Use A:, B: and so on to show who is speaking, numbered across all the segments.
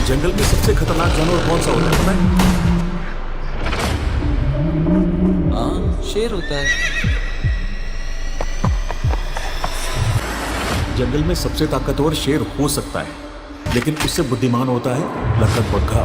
A: जंगल में सबसे खतरनाक जानवर कौन सा होता है पता है?
B: हाँ, शेर होता है।
A: जंगल में सबसे ताकतवर शेर हो सकता है, लेकिन उससे बुद्धिमान होता है लकड़बग्घा।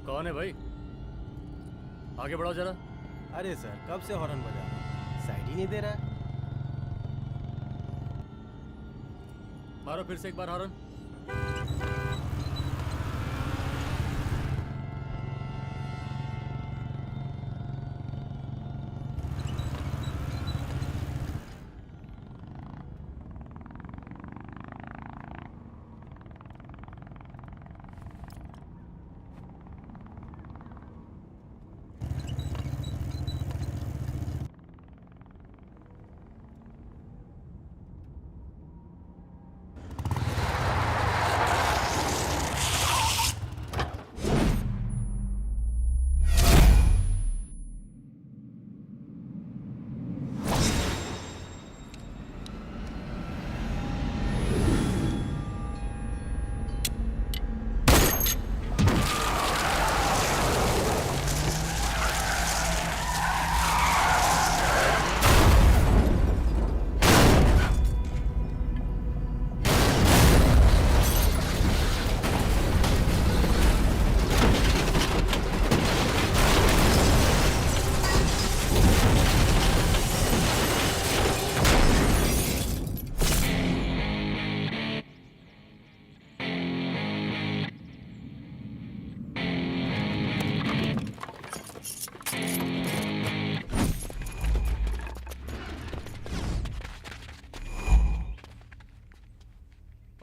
C: कौन है भाई? आगे बढ़ाओ जरा।
D: अरे सर, कब से हॉर्न बजा रहा है? साइड ही नहीं दे रहा है।
C: मारो फिर से एक बार हॉर्न।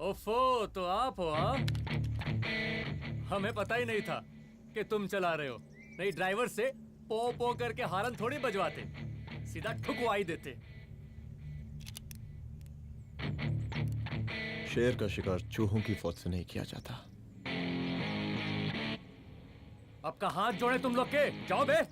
C: ओफो, तो आप हो? हाँ, हमें पता ही नहीं था कि तुम चला रहे हो। नहीं, ड्राइवर से पो पो करके हारन थोड़ी बजवाते, सीधा ठुकवा ही देते।
E: शेर का शिकार चूहों की फौज से नहीं किया जाता।
C: अब का हाथ जोड़े तुम लोग के, जाओ बे।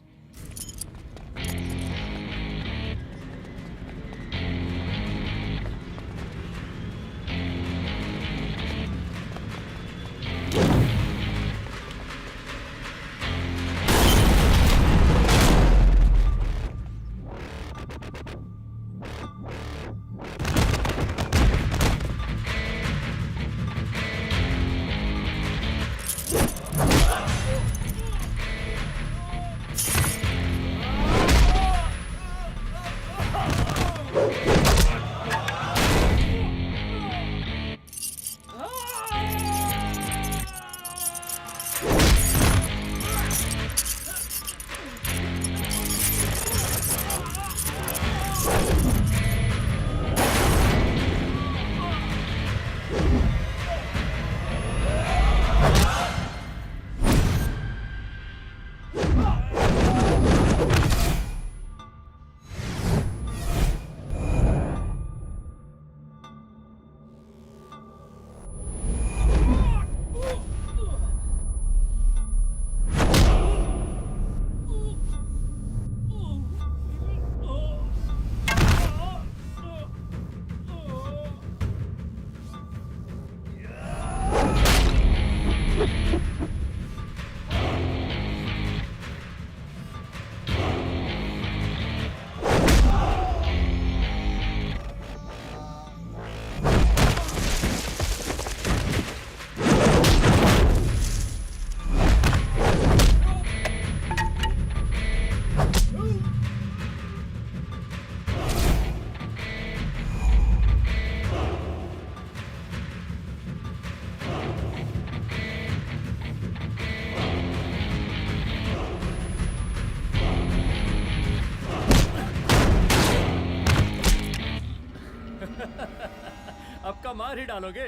C: सबका मार ही डालोगे?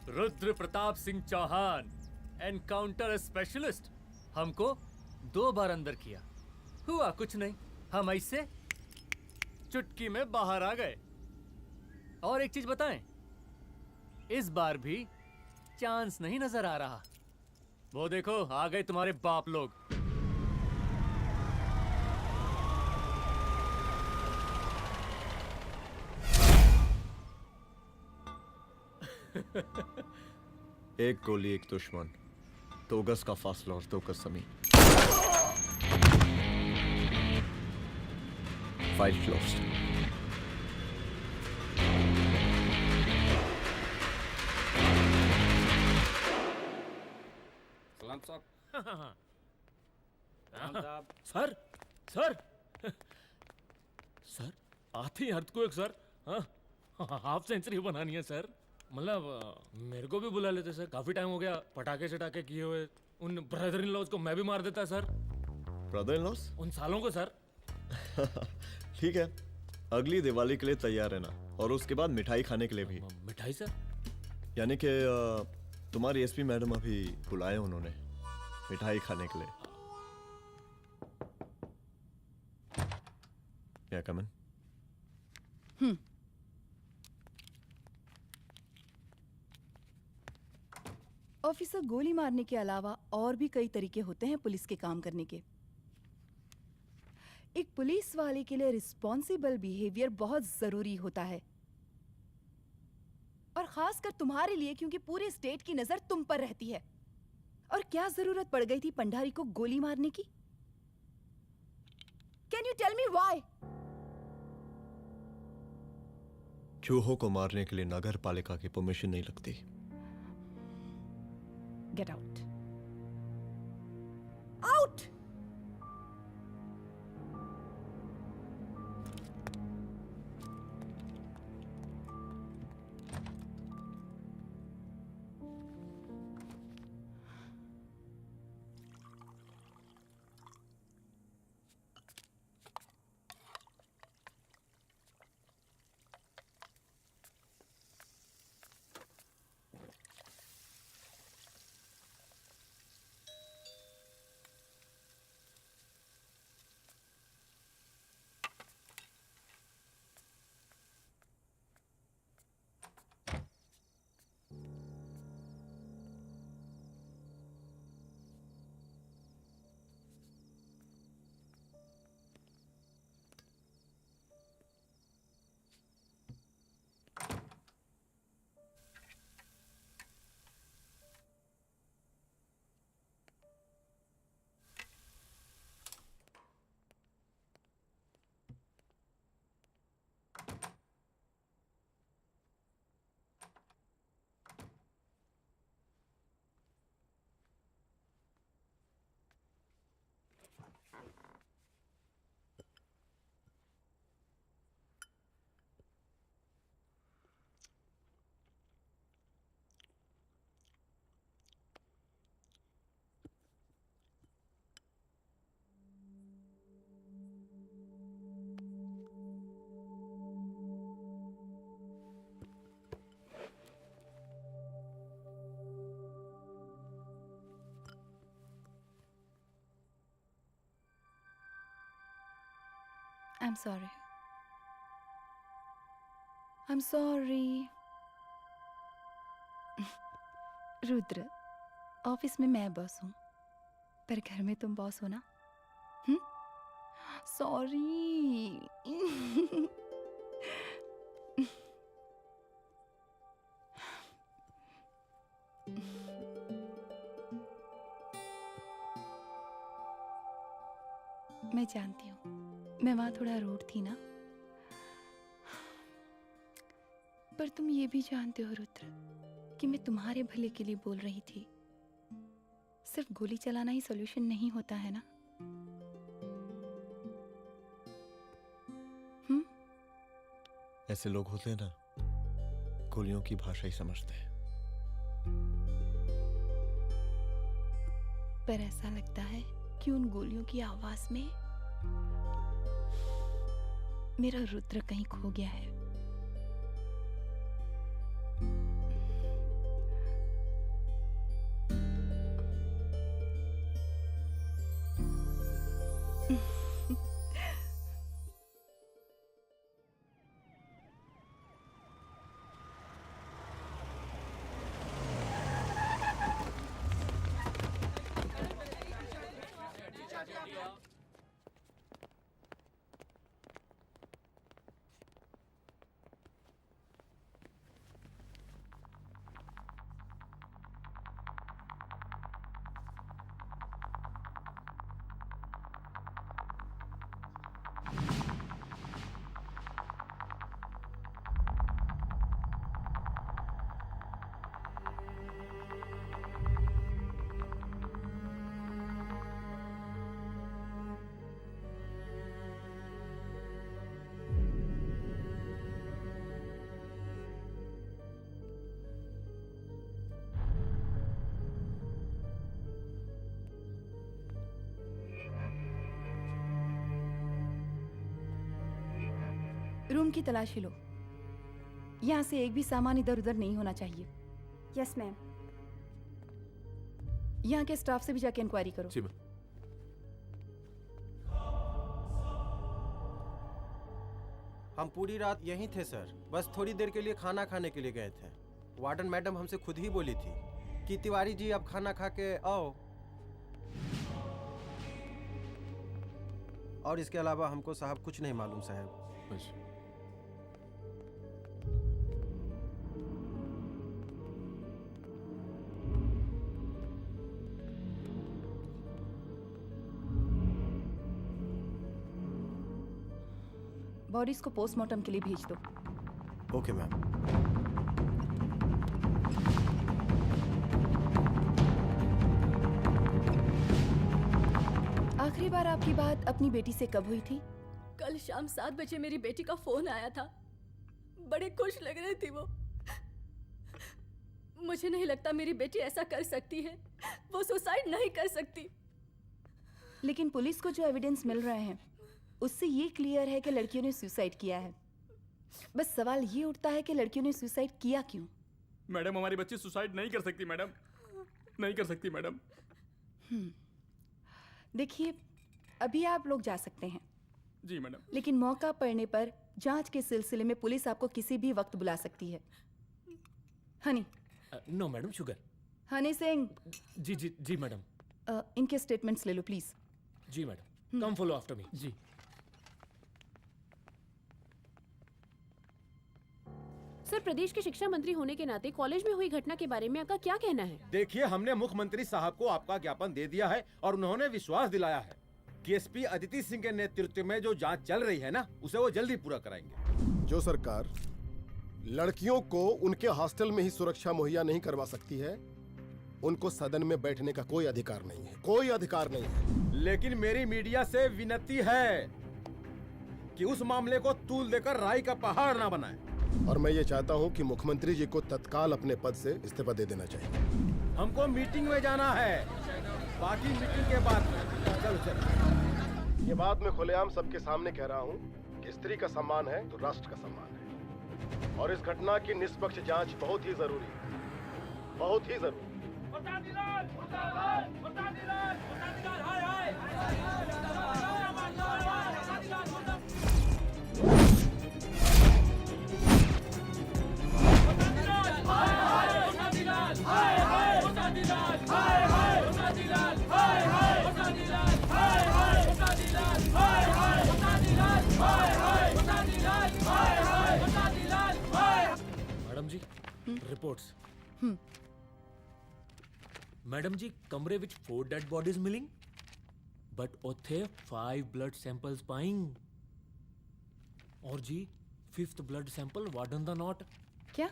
C: रुद्र प्रताप सिंह चौहान, एनकाउंटर स्पेशलिस्ट, हमको 2 बार अंदर किया, हुआ कुछ नहीं। हम ऐसे चुटकी में बाहर आ गए। और एक चीज बताएं, इस बार भी चांस नहीं नजर आ रहा। वो देखो आ गए तुम्हारे बाप लोग।
E: एक गोली एक दुश्मन, 2 गज का फासला और 2 गज जमीन। File closed.
F: सलाम साहब।
G: सर सर सर आते ही अर्थक्वेक सर। हाँ हाफ सेंचुरी बनानी है सर। मतलब मेरे को भी बुला लेते सर, काफी टाइम हो गया पटाखे चटाके किए हुए। उन ब्रदर इन लॉज को मैं भी मार देता सर।
E: Brother in loss?
G: उन सालों को सर।
E: ठीक है, अगली दिवाली के लिए तैयार रहना, और उसके बाद मिठाई खाने के लिए भी।
G: मिठाई सर?
E: यानी कि तुम्हारी एसपी मैडम अभी बुलाए उन्होंने मिठाई खाने के लिए। या कमन।
H: ऑफिसर, गोली मारने के अलावा और भी कई तरीके होते हैं पुलिस के काम करने के। एक पुलिस वाले के लिए रिस्पॉन्सिबल बिहेवियर बहुत जरूरी होता है, और खासकर तुम्हारे लिए, क्योंकि पूरे स्टेट की नजर तुम पर रहती है। और क्या जरूरत पड़ गई थी पंडारी को गोली मारने की? Can you tell me why?
E: चूहों को मारने के लिए नगर पालिका की परमिशन नहीं लगती।
H: Get out. Out! I'm sorry. I'm sorry. Rudra, office में मैं बॉस हूँ, पर घर में तुम बॉस हो ना? सॉरी। मैं जानती हूँ, मैं वहां थोड़ा रूड थी ना, पर तुम ये भी जानते हो रुद्र कि मैं तुम्हारे भले के लिए बोल रही थी। सिर्फ गोली चलाना ही सॉल्यूशन नहीं होता है ना।
E: ऐसे लोग होते हैं ना, गोलियों की भाषा ही समझते हैं।
H: पर ऐसा लगता है कि उन गोलियों की आवाज में मेरा रुद्र कहीं खो गया है। रूम की तलाशी लो। यहाँ से एक भी सामान इधर उधर नहीं होना चाहिए।
F: Yes ma'am.
H: यहाँ के स्टाफ से भी जाके इंक्वायरी करो।
A: जी मैम।
D: हम पूरी रात यहीं थे सर, बस थोड़ी देर के लिए खाना खाने के लिए गए थे। वार्डन मैडम हमसे खुद ही बोली थी कि तिवारी जी अब खाना खा के आओ। और इसके अलावा हमको साहब कुछ नहीं मालूम साहब।
A: बस।
H: बॉडीज को पोस्टमार्टम के लिए भेज दो।
D: Okay ma'am.
H: आखिरी बार आपकी बात अपनी बेटी से कब हुई थी?
F: कल शाम 7 बजे मेरी बेटी का फोन आया था। बड़े खुश लग रही थी वो। मुझे नहीं लगता मेरी बेटी ऐसा कर सकती है। वो सुसाइड नहीं कर सकती।
H: लेकिन पुलिस को जो एविडेंस मिल रहे हैं उससे ये क्लियर है कि लड़कियों ने सुसाइड किया है। बस सवाल ये उठता है कि लड़कियों ने सुसाइड किया क्यों?
I: मैडम हमारी बच्ची सुसाइड नहीं कर सकती मैडम, नहीं कर सकती मैडम।
H: देखिए, अभी आप लोग जा सकते हैं।
I: जी मैडम।
H: लेकिन मौका पड़ने पर जांच के सिलसिले में पुलिस आपको किसी भी वक्त बुला सकती है। Honey.
G: No madam, sugar.
H: Honey Singh.
G: जी जी जी मैडम।
H: इनके स्टेटमेंट्स ले लो प्लीज।
G: जी madam, come follow after me. जी।
F: सर, प्रदेश के शिक्षा मंत्री होने के नाते कॉलेज में हुई घटना के बारे में आपका क्या कहना है?
J: देखिए, हमने मुख्यमंत्री साहब को आपका ज्ञापन दे दिया है और उन्होंने विश्वास दिलाया है कि एसपी अदिति सिंह के नेतृत्व में जो जांच चल रही है ना, उसे वो जल्दी पूरा कराएंगे।
K: जो सरकार लड़कियों को उनके हॉस्टल में ही सुरक्षा मुहैया नहीं करवा सकती है, उनको सदन में बैठने का कोई अधिकार नहीं है, कोई अधिकार नहीं है।
J: लेकिन मेरी मीडिया से विनती है कि उस मामले को तूल देकर राई का पहाड़ ना बनाए।
K: और मैं ये चाहता हूँ कि मुख्यमंत्री जी को तत्काल अपने पद से इस्तीफा दे देना चाहिए।
J: हमको मीटिंग में जाना है, बाकी मीटिंग के बाद। चलो चलो।
K: ये बात मैं खुलेआम सबके सामने कह रहा हूँ कि स्त्री का सम्मान है तो राष्ट्र का सम्मान है, और इस घटना की निष्पक्ष जांच बहुत ही जरूरी है, बहुत ही जरूरी।
G: मैडम जी, रिपोर्ट्स। मैडम जी, कमरे विच 4 डेड बॉडीज मिलिंग, बट उथे 5 ब्लड सैंपल्स पाइंग। और जी 5th ब्लड सैंपल वार्डन दा नॉट।
H: क्या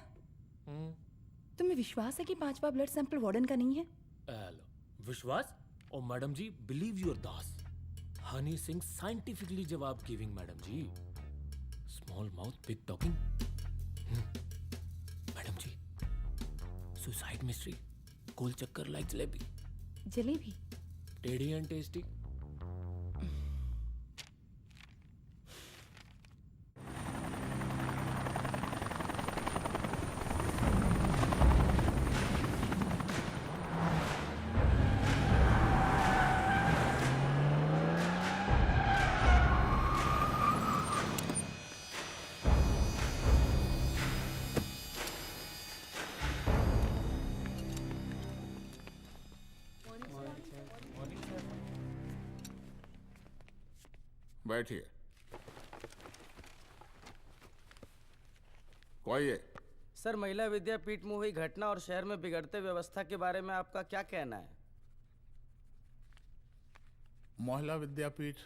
H: तुम्हें विश्वास है कि 5वां ब्लड सैंपल वार्डन का नहीं है?
G: विश्वास? ओ मैडम जी, बिलीव योर दास। हनी सिंह साइंटिफिकली जवाब गिविंग मैडम जी। Small mouth big talking. Madam जी, सुसाइड मिस्ट्री, गोल चक्कर लाइक जलेबी।
H: जलेबी
G: टेढ़ी एंड टेस्टी।
I: बैठिए। कोई है?
B: सर, महिला विद्यापीठ में हुई घटना और शहर में बिगड़ते व्यवस्था के बारे में आपका क्या कहना है?
I: महिला विद्यापीठ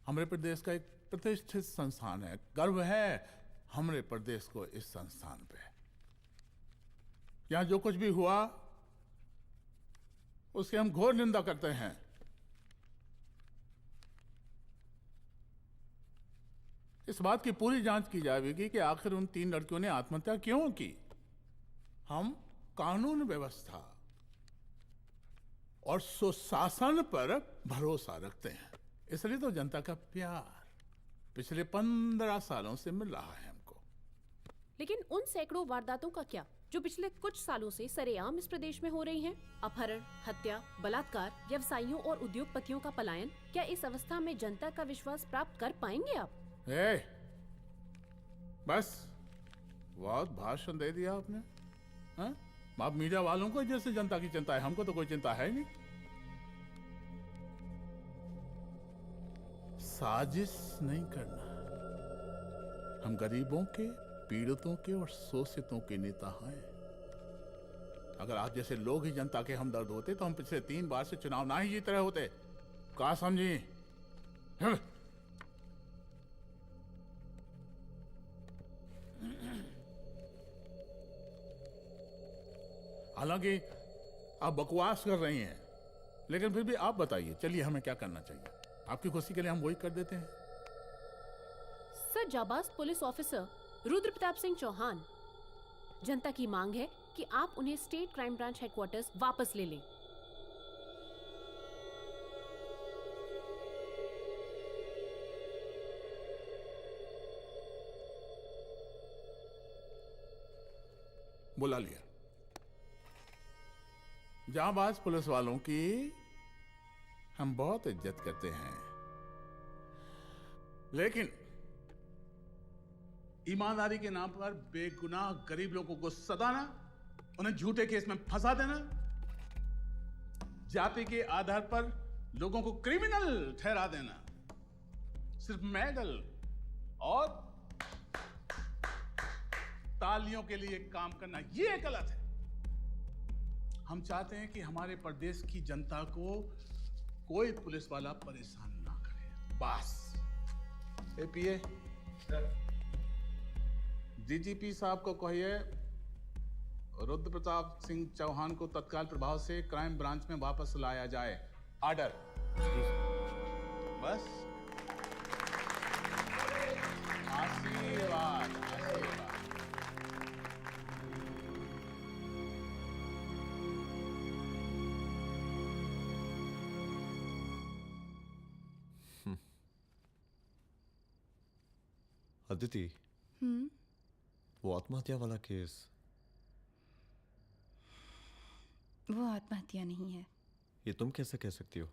I: हमारे प्रदेश का एक प्रतिष्ठित संस्थान है। गर्व है हमारे प्रदेश को इस संस्थान पे। यहाँ जो कुछ भी हुआ उसकी हम घोर निंदा करते हैं। इस बात की पूरी जांच की जाएगी कि आखिर उन 3 लड़कियों ने आत्महत्या क्यों की। हम कानून व्यवस्था और सुशासन पर भरोसा रखते हैं, इसलिए तो जनता का प्यार। पिछले 15 सालों से मिल रहा है हमको।
L: लेकिन उन सैकड़ों वारदातों का क्या जो पिछले कुछ सालों से सरेआम इस प्रदेश में हो रही हैं? अपहरण, हत्या, बलात्कार, व्यवसायियों और उद्योगपतियों का पलायन। क्या इस अवस्था में जनता का विश्वास प्राप्त कर पाएंगे आप?
I: बस बहुत भाषण दे दिया आपने। हाँ? आप मीडिया वालों को जैसे जनता की चिंता है, हमको तो कोई चिंता है नहीं। साजिश नहीं करना। हम गरीबों के, पीड़ितों के और शोषितों के नेता हैं। अगर आप जैसे लोग ही जनता के हमदर्द होते तो हम पिछले 3 बार से चुनाव ना ही जीत रहे होते। क्या समझी? हालांकि आप बकवास कर रही हैं, लेकिन फिर भी आप बताइए, चलिए हमें क्या करना चाहिए? आपकी खुशी के लिए हम वही कर देते हैं।
L: सर, जाबाज पुलिस ऑफिसर रुद्र प्रताप सिंह चौहान, जनता की मांग है कि आप उन्हें स्टेट क्राइम ब्रांच हेडक्वार्टर्स वापस ले लें।
I: बुला लिया। जाबाज पुलिस वालों की हम बहुत इज्जत करते हैं, लेकिन ईमानदारी के नाम पर बेगुनाह गरीब लोगों को सताना, उन्हें झूठे केस में फंसा देना, जाति के आधार पर लोगों को क्रिमिनल ठहरा देना, सिर्फ मेडल और तालियों के लिए काम करना, ये गलत है। हम चाहते हैं कि हमारे प्रदेश की जनता को कोई पुलिस वाला परेशान ना करे, बस। एपीए डीजीपी साहब को कहिए रुद्र प्रताप सिंह चौहान को तत्काल प्रभाव से क्राइम ब्रांच में वापस लाया जाए। ऑर्डर। बस। आशीर्वाद, आशीर्वाद।
E: अदिति, वो आत्महत्या वाला केस,
H: वो आत्महत्या नहीं है।
E: ये तुम कैसे कह सकती हो?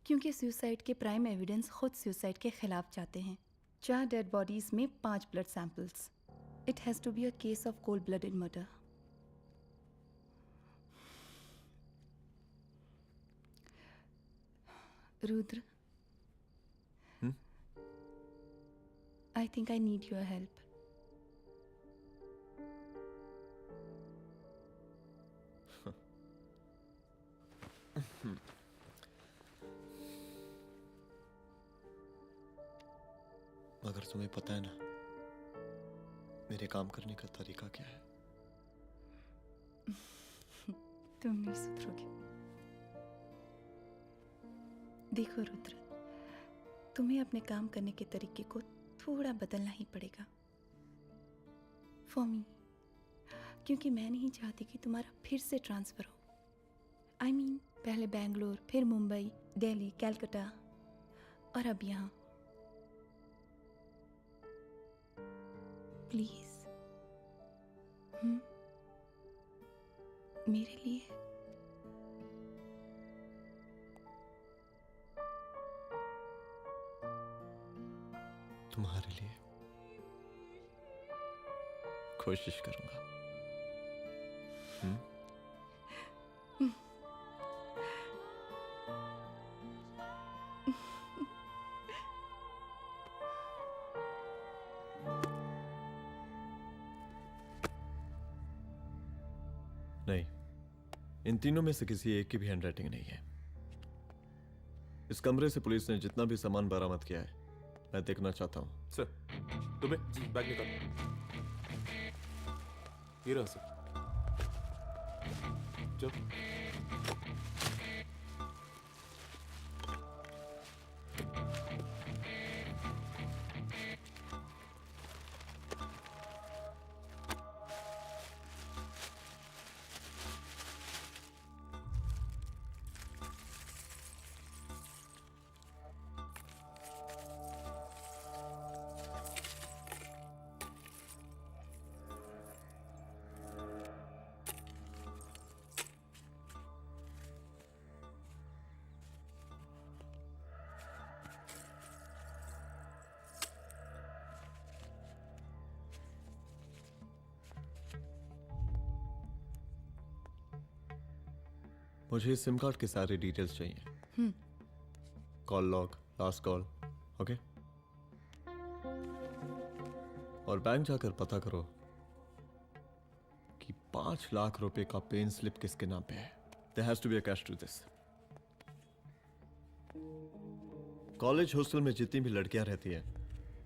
H: क्योंकि सुसाइड के प्राइम एविडेंस खुद सुसाइड के खिलाफ जाते हैं। 4 डेड बॉडीज में 5 blood samples. It has to be a case of cold blooded murder. Rudra, I think I need your help.
E: मगर तुम्हें पता है ना मेरे काम करने का तरीका क्या है?
H: तुम नहीं सुधरोगे। देखो रुद्र, तुम्हें अपने काम करने के तरीके को थोड़ा बदलना ही पड़ेगा। फॉर मी, क्योंकि मैं नहीं चाहती कि तुम्हारा फिर से ट्रांसफर हो। आई मीन, पहले बेंगलोर, फिर मुंबई, दिल्ली, कलकत्ता और अब यहाँ। प्लीज मेरे लिए।
E: तुम्हारे लिए कोशिश करूंगा। नहीं, इन तीनों में से किसी एक की भी हैंडराइटिंग नहीं है। इस कमरे से पुलिस ने जितना भी सामान बरामद किया है मैं देखना चाहता हूं।
A: सर, तुम्हें जी बैग निकालो। ये रहा सर। चलो।
E: मुझे इस सिम कार्ड के सारे डिटेल्स चाहिए। Call log, last call, okay? और बैंक जाकर पता करो कि 5 लाख रुपए का पेन स्लिप किसके नाम पे है। There has to be a cash to this. College hostel में जितनी भी लड़कियां रहती हैं,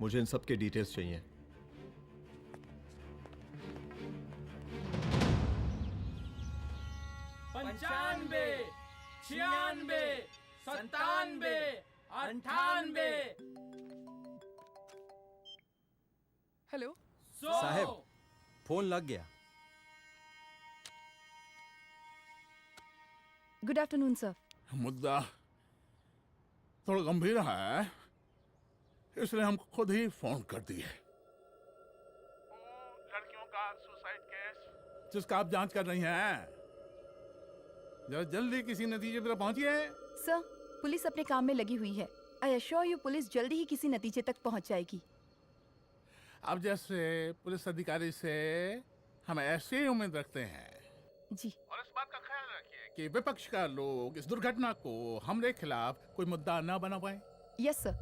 E: मुझे इन सब के डिटेल्स चाहिए।
G: पंचानबे, 96, 97, 98।
F: हेलो
D: साहब, फोन लग गया।
H: Good afternoon sir.
I: मुद्दा थोड़ा गंभीर है, इसलिए हम खुद ही फोन कर दिए। लड़कियों का सुसाइड केस जिसका आप जांच कर रही हैं, जरा जल्दी किसी नतीजे पर पहुंचिए।
H: सर, पुलिस अपने काम में लगी हुई है। आई अश्योर यू पुलिस जल्दी ही किसी नतीजे तक पहुंच जाएगी।
I: अब जैसे पुलिस अधिकारी से हम ऐसे ही उम्मीद रखते हैं
H: जी।
I: और इस बात का ख्याल रखिए कि विपक्ष का लोग इस दुर्घटना को हमरे खिलाफ कोई मुद्दा न बना पाए।
H: Yes sir.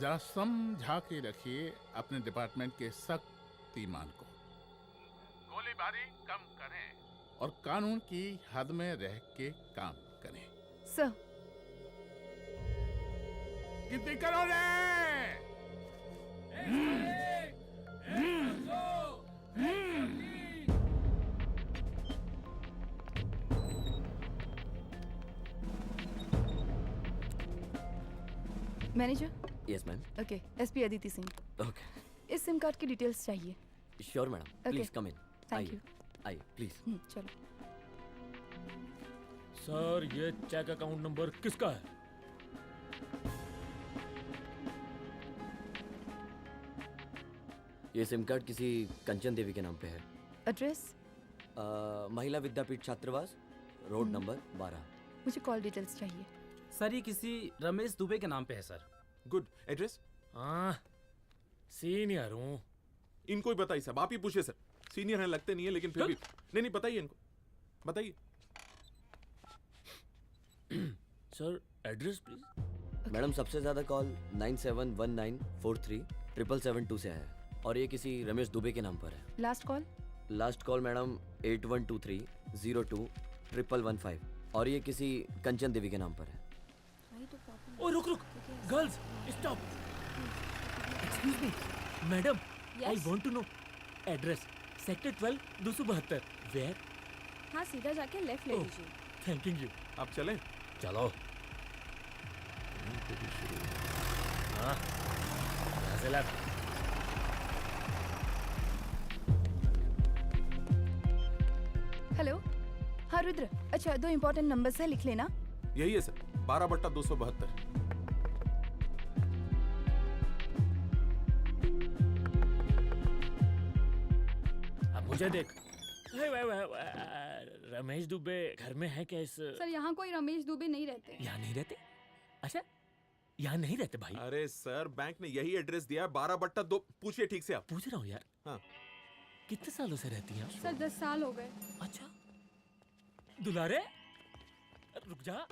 I: जरा समझा के रखिए अपने डिपार्टमेंट के सख्त ईमान को। गोलीबारी कम करें और कानून की हद में रह के काम करें।
H: सर।
I: कितनी करो रे?
H: Manager.
B: Yes ma'am.
H: Okay, SP Aditi Singh.
B: Okay,
H: इस सिम कार्ड की डिटेल्स चाहिए।
B: Sure madam, please come in.
H: Thank you.
B: आइए प्लीज।
H: चलो।
G: सर, ये चेक अकाउंट नंबर किसका है?
B: ये सिम कार्ड किसी कंचन देवी के नाम पे है।
H: एड्रेस?
B: महिला विद्यापीठ छात्रावास, रोड नंबर 12।
H: मुझे कॉल डिटेल्स चाहिए।
M: सर, ये किसी रमेश दुबे के नाम पे है सर।
N: गुड। एड्रेस?
G: हाँ, सीनियर हूँ।
N: इनको ही बताइए साहब, आप ही पूछिए सर। सीनियर हैं लगते नहीं है, लेकिन फिर भी नहीं बताइए इनको, बताइए।
G: Sir, address please.
B: मैडम, सबसे ज्यादा कॉल 9719437772 से है और ये किसी रमेश दुबे के नाम पर है।
H: Last call?
B: Last call madam 8123021115 और ये किसी कंचन देवी के नाम पर है।
G: ओ रुक, girls stop. Excuse me madam, I want to know address. Sector 12 272। Where?
F: हाँ, सीधा जाके लेफ्ट ले लीजिए।
G: Thank you.
N: आप चलें?
G: चलो। हाँ, यहाँ से लेफ्ट।
H: हेलो। हाँ रुद्र, अच्छा 2 इम्पोर्टेंट नंबर्स है, लिख लेना।
N: यही है सर, 12/272।
G: अब मुझे देख। रमेश दुबे घर में है क्या? इस
F: सर, यहाँ कोई रमेश दुबे नहीं रहते।
G: यहाँ नहीं रहते? अच्छा, यहाँ नहीं रहते भाई?
N: अरे सर, बैंक ने यही एड्रेस दिया है, 12/2। पूछिए ठीक से आप।
G: पूछ रहा हूँ यार।
N: हाँ।
G: कितने सालों से रहती हैं?
F: सर, 10 साल हो गए।
G: अच्छा, दुलारे रुक जा।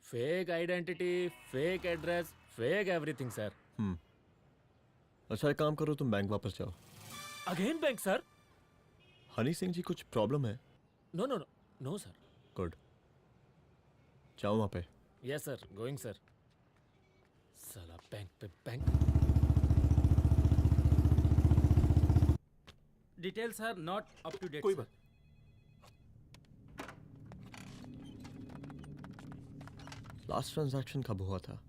G: Fake identity, fake address, fake everything sir.
E: अच्छा, एक काम करो, तुम बैंक वापस जाओ।
G: Again bank sir?
E: Honey Singh ji, कुछ प्रॉब्लम है?
G: No no no no sir.
E: Good, जाओ वहां पे।
G: Yes sir, going sir. साला बैंक पे bank.
M: Details sir not up to date.
N: कोई बात।
E: लास्ट ट्रांजैक्शन कब हुआ था?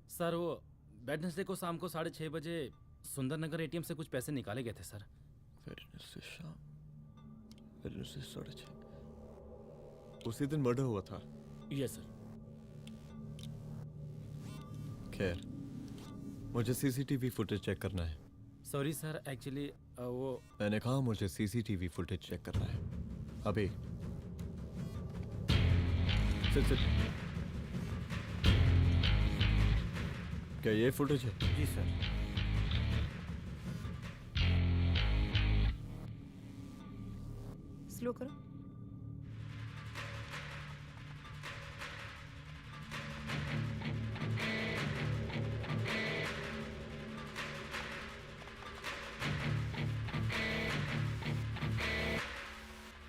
M: सर, वो वेडनेसडे को शाम को 6:30 बजे सुंदरनगर एटीएम से कुछ पैसे निकाले गए थे सर।
E: वेडनेसडे शाम, वेडनेसडे 6:30। उसी दिन मर्डर हुआ था?
G: Yes sir.
E: खैर, मुझे सीसीटीवी फुटेज चेक करना है।
M: सॉरी सर, एक्चुअली वो
E: मैंने कहा मुझे सीसीटीवी फुटेज चेक करना है अभी। सिट। क्या ये फुटेज है?
D: जी सर।
H: स्लो करो।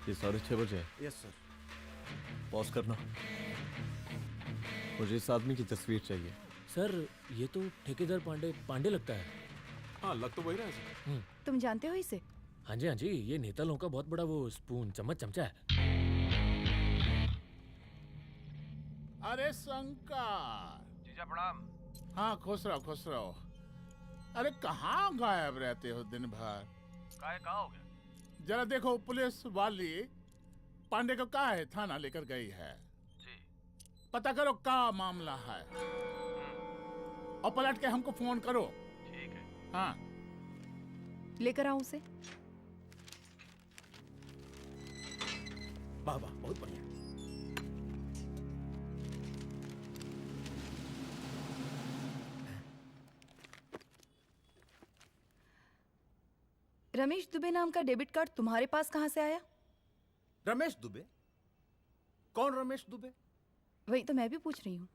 E: ये 6:30 बजे है।
D: Yes sir.
E: पॉज करना। मुझे इस आदमी की तस्वीर चाहिए।
G: सर ये तो ठेकेदार पांडे लगता है।
N: हाँ लग तो वही रहा है सर।
H: तुम जानते हो इसे?
G: हाँ जी, ये नेता लोगों का बहुत बड़ा वो स्पून चमचा है।
I: अरे शंकर।
O: जीजा प्रणाम।
I: हाँ खुश रहो। अरे कहाँ गायब रहते हो दिन भर?
O: कहाँ हो गया?
I: जरा देखो, पुलिस वाली पांडे को कहा है थाना लेकर गई है।
O: जी।
I: पता करो क्या मामला है और पलट के हमको फोन करो।
O: ठीक है।
I: हाँ
H: लेकर आओ उसे।
J: वाह वाह, बहुत बढ़िया।
H: रमेश दुबे नाम का डेबिट कार्ड तुम्हारे पास कहाँ से आया?
J: रमेश दुबे? कौन रमेश दुबे?
H: वही तो मैं भी पूछ रही हूँ।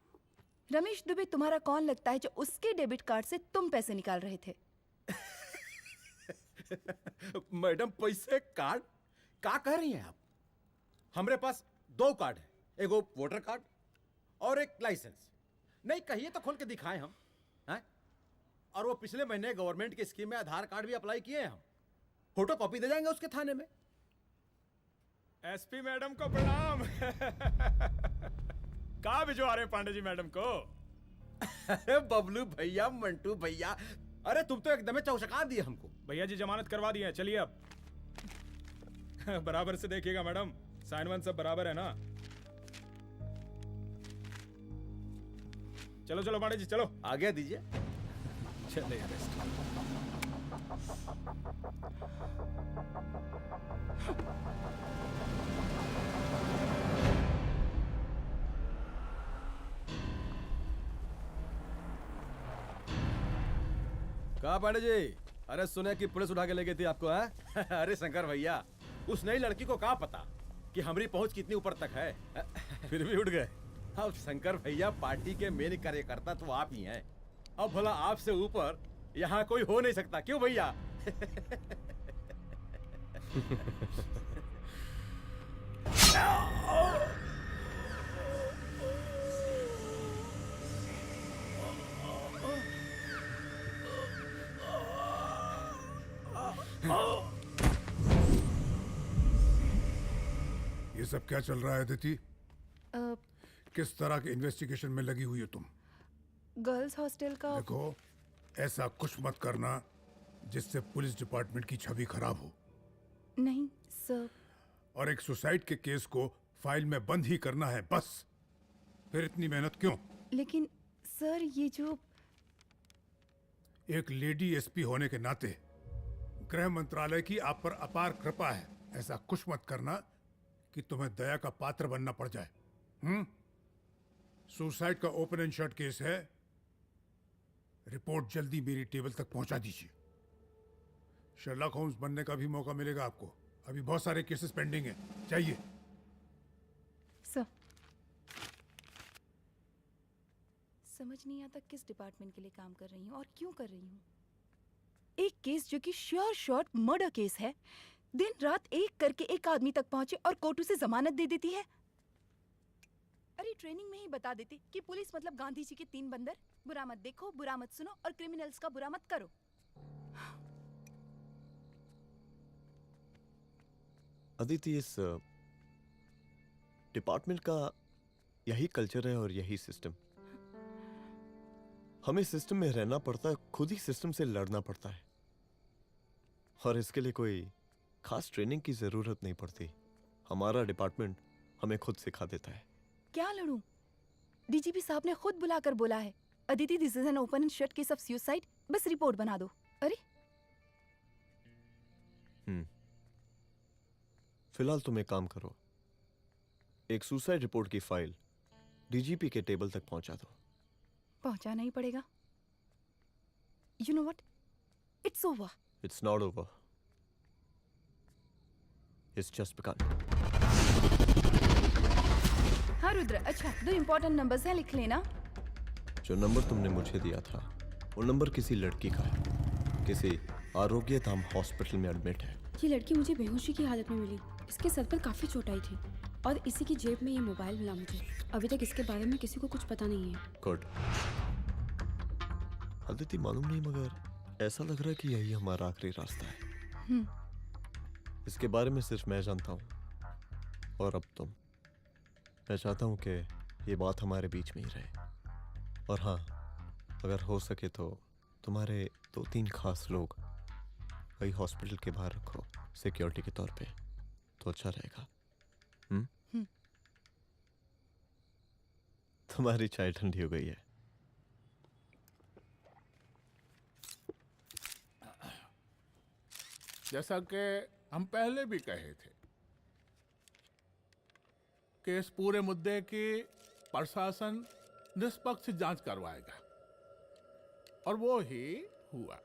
H: रमेश दुबे तुम्हारा कौन लगता है जो उसके डेबिट कार्ड से तुम पैसे निकाल रहे थे?
J: मैडम पैसे कार्ड क्या कह रही हैं आप? हमारे पास 2 कार्ड है, एक वोटर कार्ड और एक लाइसेंस। नहीं कहिए तो खोल के दिखाएं हम हैं? और वो पिछले महीने गवर्नमेंट की स्कीम में आधार कार्ड भी अप्लाई किए हैं हम। फोटो कॉपी दे जाएंगे उसके थाने में।
P: एसपी मैडम को प्रणाम। कहाँ भिजवा रहे हैं पांडे जी मैडम को?
J: अरे बबलू भैया, मंटू भैया, अरे तुम तो एकदम चौंका दिए हमको।
P: भैया जी जमानत करवा दी है, चलिए अब। बराबर से देखिएगा मैडम, साइन वाइन सब बराबर है ना? चलो चलो पांडे जी चलो।
J: आगे दीजिए।
P: चलिए रेस्ट।
J: कहा पांडे जी? अरे सुने कि पुलिस उठा के ले गई थी आपको है? अरे शंकर भैया, उस नई लड़की को क्या पता कि हमारी पहुंच कितनी ऊपर तक है। फिर भी उठ गए। अब शंकर भैया, पार्टी के मेन कार्यकर्ता तो आप ही हैं। अब भला आपसे ऊपर यहाँ कोई हो नहीं सकता, क्यों भैया?
Q: ये सब क्या चल रहा है अदिति? किस तरह के इन्वेस्टिगेशन में लगी हुई हो तुम?
H: गर्ल्स हॉस्टल का।
Q: देखो, ऐसा कुछ मत करना जिससे पुलिस डिपार्टमेंट की छवि खराब हो।
H: नहीं सर।
Q: और एक सुसाइड के केस को फाइल में बंद ही करना है बस। फिर इतनी मेहनत क्यों?
H: लेकिन सर ये जो
Q: एक लेडी एसपी होने के नाते गृह मंत्रालय की आप पर अपार कृपा है। ऐसा कुछ मत करना कि तुम्हें दया का पात्र बनना पड़ जाए। सुसाइड का ओपन एंड शट केस है। रिपोर्ट जल्दी मेरी टेबल तक पहुंचा दीजिए। शर्लॉक होम्स बनने का भी मौका मिलेगा आपको। अभी बहुत सारे केसेस पेंडिंग हैं। चाहिए
H: सर। समझ नहीं आता किस डिपार्टमेंट के लिए काम कर रही हूँ और क्यों कर रही हूँ। एक केस जो कि श्योर शॉट मर्डर केस है, दिन रात एक करके एक आदमी तक पहुंचे और कोर्ट उसे जमानत दे देती है। अरे ट्रेनिंग में ही बता देती कि पुलिस मतलब गांधी जी के 3 बंदर, बुरा मत देखो, बुरा मत सुनो और क्रिमिनल्स का बुरा मत करो।
E: अदिति, इस डिपार्टमेंट का यही कल्चर है और यही सिस्टम। हमें सिस्टम में रहना पड़ता है, खुद ही सिस्टम से लड़ना पड़ता है। और इसके लिए कोई खास ट्रेनिंग की जरूरत नहीं पड़ती। हमारा डिपार्टमेंट हमें खुद सिखा देता है।
H: क्या लड़ूं? डीजीपी साहब ने खुद बुलाकर बोला है, Aditi this is an open and shut case of suicide, बस रिपोर्ट बना दो। अरे
E: फिलहाल तुम एक काम करो, एक सुसाइड रिपोर्ट की फाइल डीजीपी के टेबल तक पहुंचा दो।
H: पहुंचाना ही पड़ेगा। You know what, it's over.
E: It's not over. It's just begun.
H: हाँ रुद्र, अच्छा 2 इम्पोर्टेंट नंबर्स हैं, लिख लेना।
E: जो नंबर तुमने मुझे दिया था वो नंबर किसी लड़की का है, किसी आरोग्य धाम हॉस्पिटल में एडमिट है।
L: ये लड़की मुझे बेहोशी की हालत में मिली। इसके सर पर काफी चोट आई थी और इसी की जेब में ये मोबाइल मिला मुझे। अभी तक इसके बारे में किसी को कुछ पता नहीं है।
E: गुड। अदिति मालूम नहीं, मगर ऐसा लग रहा है कि यही हमारा आखिरी रास्ता है। इसके बारे में सिर्फ मैं जानता हूँ और अब तुम। मैं चाहता हूँ कि ये बात हमारे बीच में ही रहे। और हाँ, अगर हो सके तो तुम्हारे 2-3 खास लोग वही हॉस्पिटल के बाहर रखो सिक्योरिटी के तौर पे, तो अच्छा रहेगा। तुम्हारी चाय ठंडी हो गई है।
I: जैसा कि हम पहले भी कहे थे कि इस पूरे मुद्दे की प्रशासन निष्पक्ष जांच करवाएगा, और वो ही हुआ।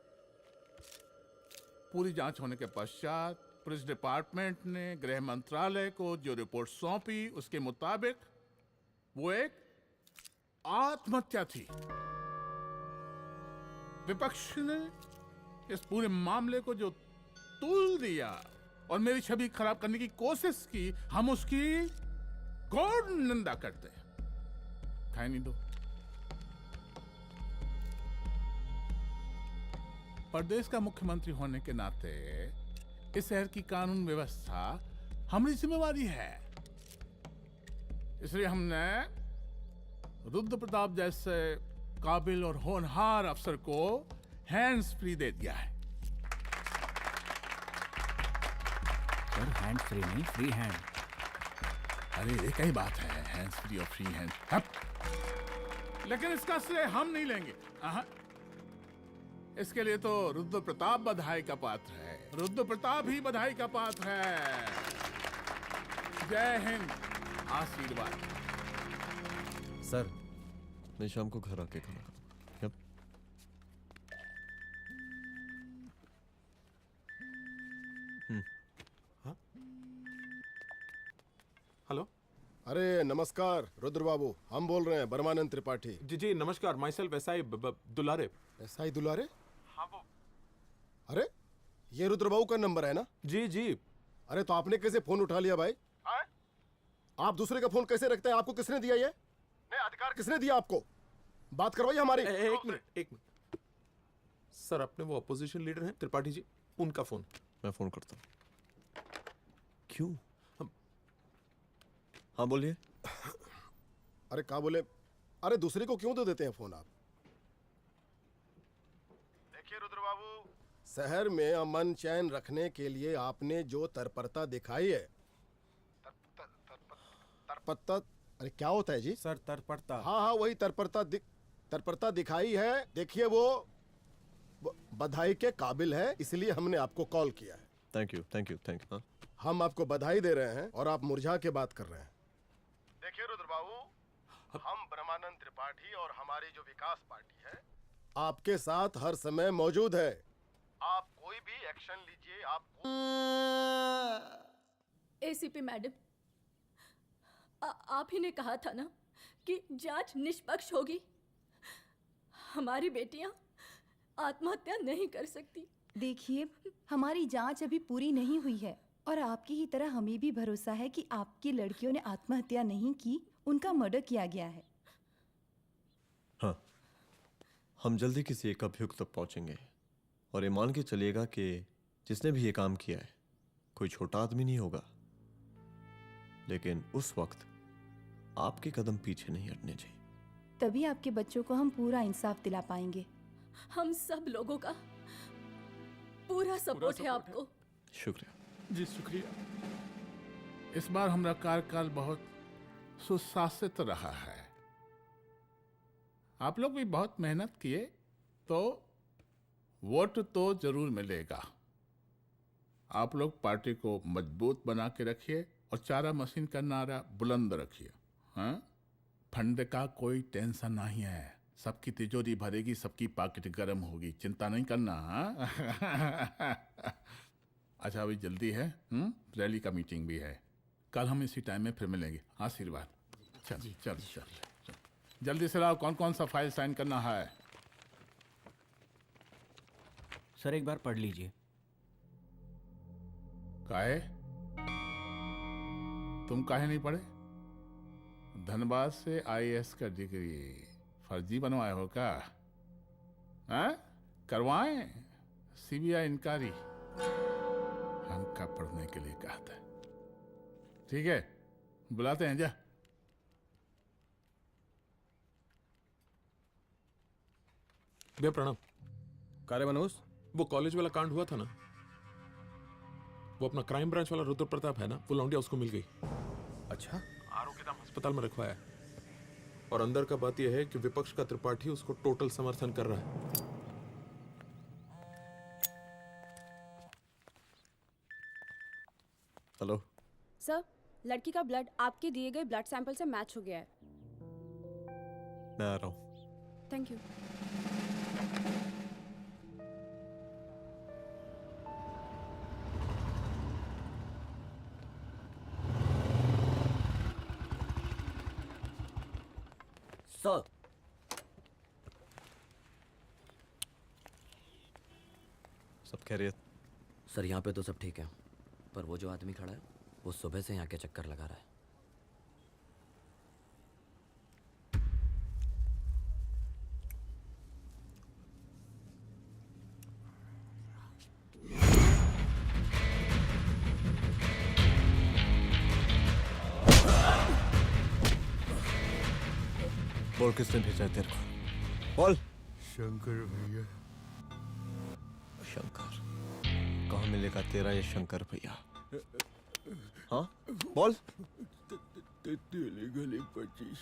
I: पूरी जांच होने के पश्चात पुलिस डिपार्टमेंट ने गृह मंत्रालय को जो रिपोर्ट सौंपी उसके मुताबिक वो एक आत्महत्या थी। विपक्ष ने इस पूरे मामले को जो तूल दिया और मेरी छवि खराब करने की कोशिश की, हम उसकी घोर निंदा करते हैं। खाए नहीं दो। प्रदेश का मुख्यमंत्री होने के नाते इस शहर की कानून व्यवस्था हमारी जिम्मेवारी है। इसलिए हमने रुद्र प्रताप जैसे काबिल और होनहार अफसर को हैंड्स फ्री दे दिया है।
P: सर हैंड फ्री नहीं, फ्री हैंड।
I: अरे एक ही बात है, हैंड्स फ्री और फ्री हैंड। लेकिन इसका श्रेय हम नहीं लेंगे। इसके लिए तो रुद्र प्रताप बधाई का पात्र है। रुद्र प्रताप ही बधाई का पात्र है। जय हिंद। आशीर्वाद।
E: सर, मैं शाम को घर आके खाना खाऊंगा।
N: हेलो।
K: अरे नमस्कार रुद्र बाबू, हम बोल रहे हैं बर्मानंद त्रिपाठी।
N: जी जी नमस्कार। My self SI Dulare.
K: SI दुलारे?
N: हाँ वो।
K: अरे ये रुद्र बाबू का नंबर है ना?
N: जी जी।
K: अरे तो आपने कैसे फोन उठा लिया भाई? आप दूसरे का फोन कैसे रखते हैं? आपको किसने दिया ये? नहीं, अधिकार किसने दिया आपको? बात करवाइए हमारी।
N: एक मिनट। सर, अपने वो अपोजिशन लीडर हैं त्रिपाठी जी, उनका फोन।
E: मैं फोन करता हूँ। क्यों? हाँ बोलिए।
K: अरे क्या बोले? अरे दूसरे को क्यों दे देते हैं फोन आप? देखिए रुद्र बाबू, शहर में अमन चैन रखने के लिए आपने जो तत्परता दिखाई है, तत्परता, अरे क्या होता है जी?
D: सर तत्परता।
K: हाँ वही तत्परता दिखाई है। देखिए वो बधाई के काबिल है, इसलिए हमने आपको कॉल किया है।
E: Thank you.
K: हम आपको बधाई दे रहे हैं और आप मुरझा के बात कर रहे हैं। देखिए रुद्र बाबू, हम ब्रह्मानंद त्रिपाठी और हमारी जो विकास पार्टी है आपके साथ हर समय मौजूद है। आप कोई भी एक्शन लीजिए।
F: एसीपी मैडम, आप ही ने कहा था ना कि जांच निष्पक्ष होगी। हमारी बेटियां आत्महत्या नहीं कर सकती।
H: देखिए, हमारी जांच अभी पूरी नहीं हुई है और आपकी ही तरह हमें भी भरोसा है कि आपकी लड़कियों ने आत्महत्या नहीं की, उनका मर्डर किया गया है।
E: हाँ, हम जल्दी किसी एक अभियुक्त तक पहुंचेंगे और ये मान के चलिएगा कि जिसने भी ये काम किया है कोई छोटा आदमी नहीं होगा। लेकिन उस वक्त आपके कदम पीछे नहीं हटने चाहिए।
H: तभी आपके बच्चों को हम पूरा इंसाफ दिला पाएंगे।
F: हम सब लोगों का पूरा सपोर्ट है आपको।
E: शुक्रिया
I: जी, शुक्रिया। इस बार हमारा कार्यकाल बहुत सुशासित रहा है। आप लोग भी बहुत मेहनत किए, तो वोट तो जरूर मिलेगा। आप लोग पार्टी को मजबूत बना के रखिए और चारा मशीन का नारा बुलंद रखिए। हाँ, फंड का कोई टेंशन नहीं है। सबकी तिजोरी भरेगी, सबकी पॉकेट गर्म होगी, चिंता नहीं करना। हाँ? अच्छा अभी जल्दी है, रैली का मीटिंग भी है। कल हम इसी टाइम में फिर मिलेंगे। आशीर्वाद। चल चल चल जल्दी से लाओ, कौन कौन सा फाइल साइन करना है।
P: सर एक बार पढ़ लीजिए।
I: काहे? तुम काहे नहीं पढ़े? धनबाद से आईएएस का डिग्री फर्जी बनवाए हो क्या? हाँ? करवाएं सीबीआई इंक्वायरी। हमका पढ़ने के लिए कहा था। ठीक है, बुलाते हैं। जा
N: भैया प्रणाम।
J: कार्य मनोज,
N: वो कॉलेज वाला कांड हुआ था ना, वो अपना क्राइम ब्रांच वाला रुद्र प्रताप है ना, वो लौंडिया उसको मिल गई।
J: अच्छा,
N: आरोग्यधाम अस्पताल में रखवाया है। और अंदर का बात यह है कि विपक्ष का त्रिपाठी उसको टोटल समर्थन कर रहा है।
E: हेलो
R: सर, लड़की का ब्लड आपके दिए गए ब्लड सैंपल से मैच हो गया है।
E: मैं आ रहा हूँ।
R: Thank you.
B: सर,
E: सब खैरियत?
B: सर यहाँ पे तो सब ठीक है, पर वो जो आदमी खड़ा है वो सुबह से यहाँ के चक्कर लगा रहा है।
E: बोल किसने भेजा है तेरे को? बोल।
Q: शंकर भैया।
E: शंकर? कहाँ मिलेगा तेरा ये शंकर भैया? हाँ बोल।
Q: गली 25।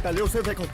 E: पहले उसे देखो।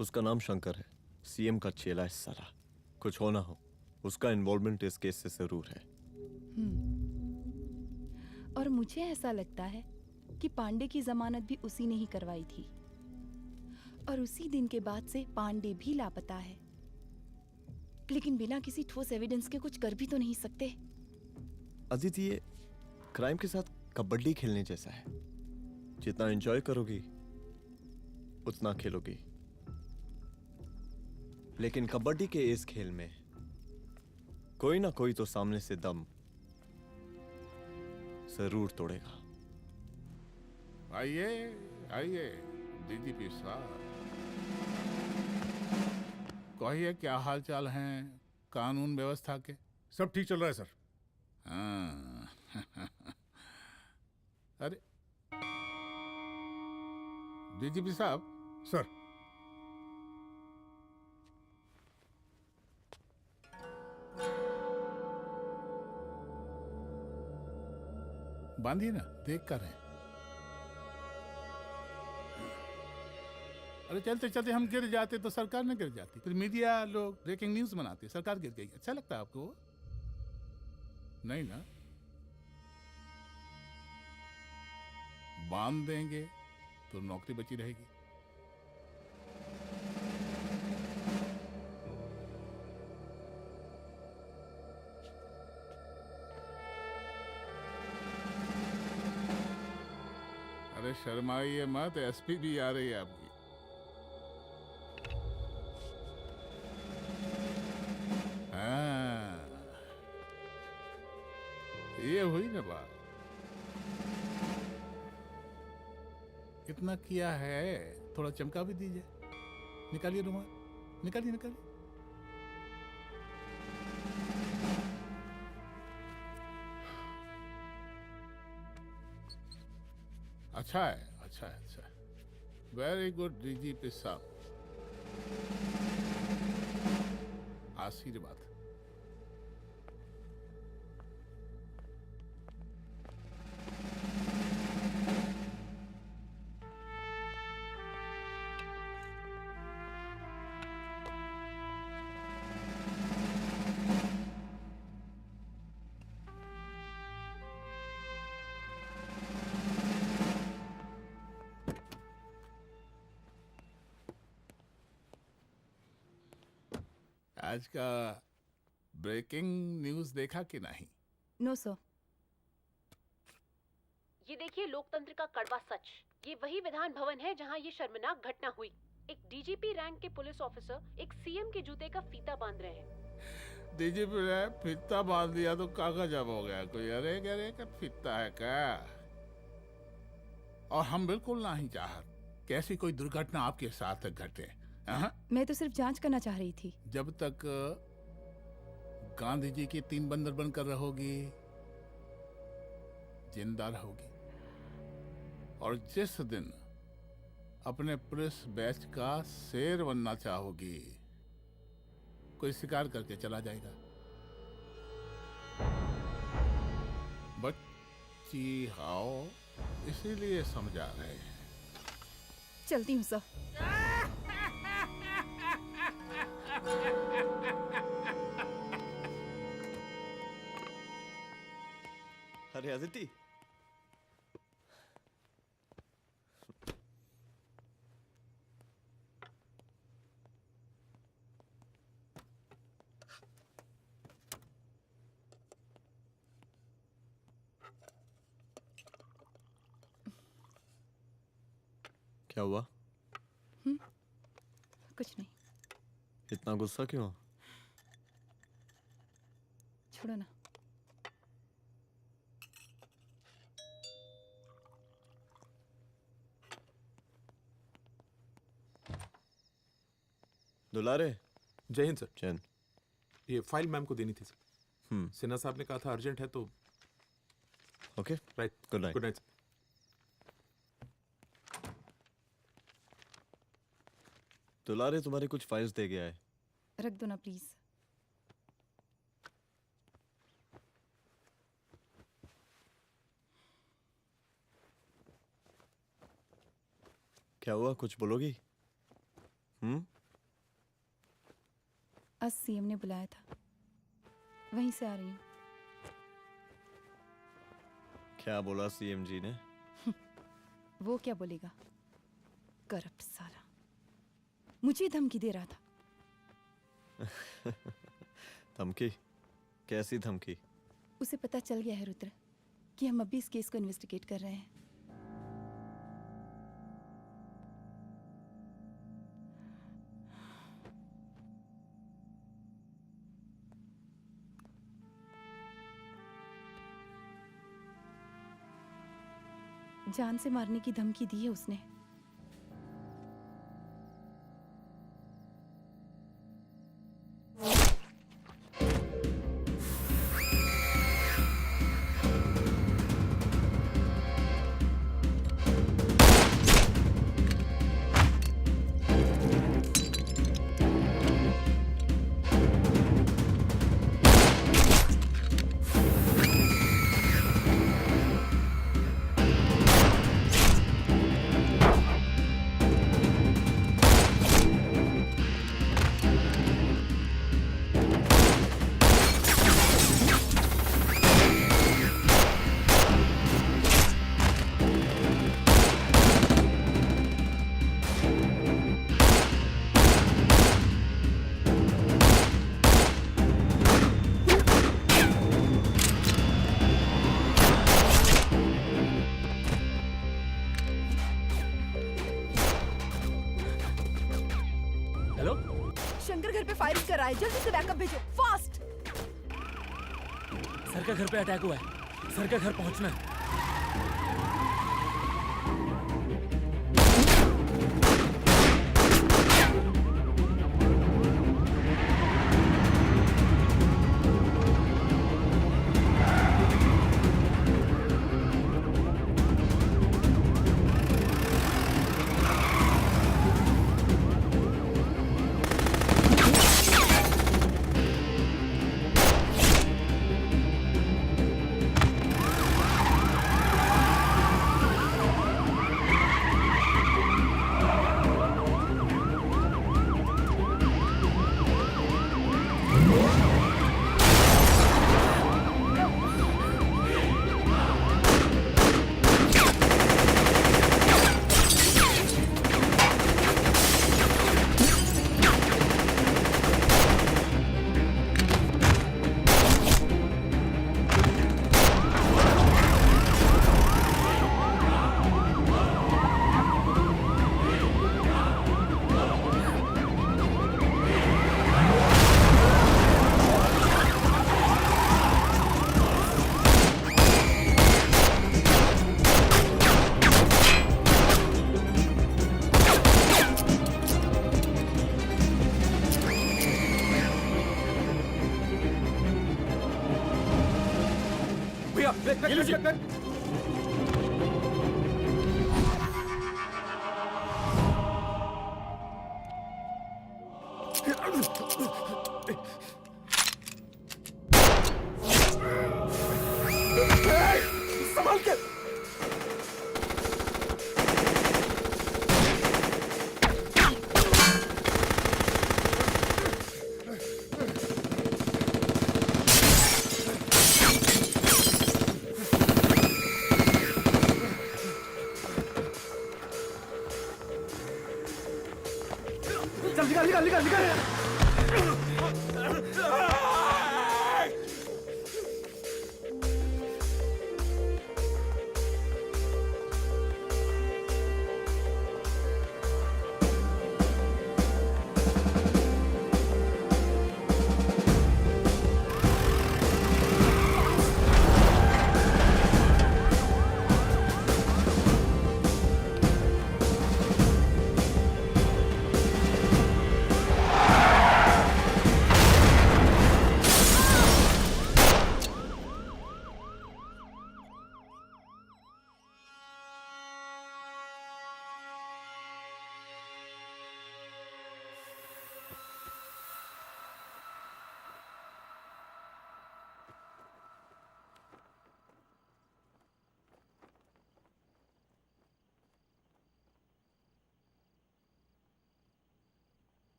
E: उसका नाम शंकर है, सीएम का चेला है साला। कुछ हो ना हो, उसका इन्वॉल्वमेंट इस केस से जरूर है।
H: और मुझे ऐसा लगता है कि पांडे की जमानत भी उसी ने ही करवाई थी, और उसी दिन के बाद से पांडे भी लापता है। लेकिन बिना किसी ठोस एविडेंस के कुछ कर भी तो नहीं सकते।
E: अदिति, ये क्राइम के साथ कबड्डी खेलने जैसा है। जितना एंजॉय करोगी उतना खेलोगी, लेकिन कबड्डी के इस खेल में कोई ना कोई तो सामने से दम जरूर तोड़ेगा।
I: आइए आइए डीजीपी साहब, कहिए क्या हाल चाल हैं कानून व्यवस्था के?
Q: सब ठीक चल रहा है सर।
I: हाँ। अरे डीजीपी साहब।
Q: सर।
I: बांधिए ना, देख कर है। अरे चलते चलते हम गिर जाते तो सरकार न गिर जाती, फिर मीडिया लोग ब्रेकिंग न्यूज बनाते, सरकार गिर गई। अच्छा लगता है आपको? नहीं ना? बांध देंगे तो नौकरी बची रहेगी। अरे शर्माइए मत, एसपी भी आ रही है आपकी। हाँ, ये हुई ना बात। कितना किया है, थोड़ा चमका भी दीजिए। निकालिए रुमाल, निकालिए निकालिए। अच्छा है, अच्छा है, अच्छा है। वेरी गुड डीजीपी साहब, आशीर्वाद। आज का ब्रेकिंग न्यूज देखा कि नहीं?
H: No sir.
L: ये देखिए लोकतंत्र का कड़वा सच। ये वही विधान भवन है जहां ये शर्मनाक घटना हुई। एक डीजीपी रैंक के पुलिस ऑफिसर एक सीएम के जूते का फीता बांध रहे हैं।
I: डीजीपी ने फीता बांध दिया तो कागज अब हो गया कोई? अरे गरे का फीता है क्या? और हम बिल्कुल नहीं चाहते कि ऐसी कोई दुर्घटना आपके साथ घटे।
H: मैं तो सिर्फ जांच करना चाह रही थी।
I: जब तक गांधी जी की 3 बंदर बनकर रहोगी, जिंदा रहोगी। और जिस दिन अपने पुलिस बैच का शेर बनना चाहोगी, कोई शिकार करके चला जाएगा। बच्ची हाओ, इसीलिए समझा रहे हैं।
H: चलती हूँ सर।
E: अरे अदिति, क्या हुआ?
H: कुछ नहीं।
E: इतना गुस्सा क्यों?
H: छोड़ो ना।
E: दुलारे।
N: जय हिंद सर।
E: जय हिंद।
N: ये फाइल मैम को देनी थी सर। सिन्हा साहब ने कहा था अर्जेंट है तो।
E: Okay
N: right.
E: Good night.
N: Good night.
E: दुलारे तुम्हारी कुछ फाइल्स दे गया है।
H: रख दो ना प्लीज।
E: क्या हुआ, कुछ बोलोगी?
H: आज सीएम ने बुलाया था, वहीं से आ रही हूँ।
E: क्या बोला सीएम जी ने?
H: वो क्या बोलेगा, करप्ट साला, मुझे धमकी दे रहा था।
E: धमकी? कैसी धमकी?
H: उसे पता चल गया है रुद्र कि हम अभी इस केस को इन्वेस्टिगेट कर रहे हैं। जान से मारने की धमकी दी है उसने।
F: शंकर घर पे फायरिंग कर रहा है, जल्दी से बैकअप भेजो, फास्ट।
G: सर का घर पे अटैक हुआ है, सर का घर पहुंचना है।
K: संभाल के।
J: चल निकाल निकाल निकाल निकाल।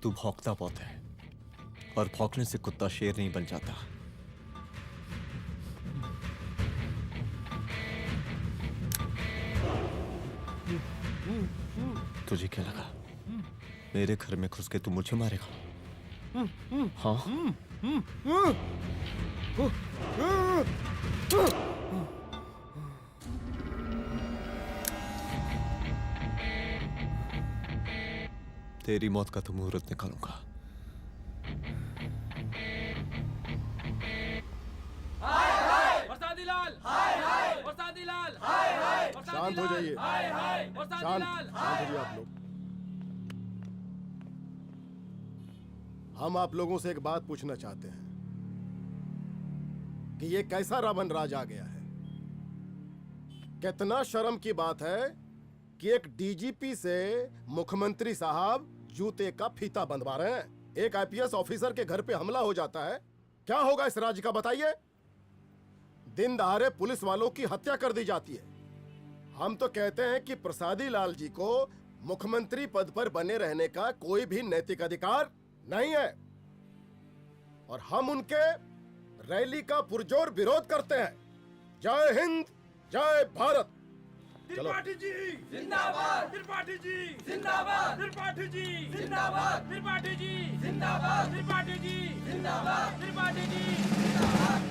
E: तू भौंकता बहुत है, और भौंकने से कुत्ता शेर नहीं बन जाता। तुझे क्या लगा मेरे घर में घुस के तू मुझे मारेगा? हाँ? तेरी मौत का तो मुहूर्त निकालूंगा।
K: शांत हो जाइए, शांत हो जाइए आप लोग। हम आप लोगों से एक बात पूछना चाहते हैं कि ये कैसा रावण राज आ गया है। कितना शर्म की बात है कि एक डीजीपी से मुख्यमंत्री साहब जूते का फीता बंधवा रहे हैं। एक आईपीएस ऑफिसर के घर पे हमला हो जाता है, क्या होगा इस राज्य का बताइए? दिन दहाड़े पुलिस वालों की हत्या कर दी जाती है। हम तो कहते हैं कि प्रसादी लाल जी को मुख्यमंत्री पद पर बने रहने का कोई भी नैतिक अधिकार नहीं है, और हम उनके रैली का पुरजोर विरोध करते हैं। जय हिंद, जय भारत।
O: त्रिपाठी जी जिंदाबाद, त्रिपाठी जी जिंदाबाद, त्रिपाठी जी जिंदाबाद, त्रिपाठी जी जिंदाबाद, त्रिपाठी जी जिंदाबाद, त्रिपाठी जी जिंदाबाद।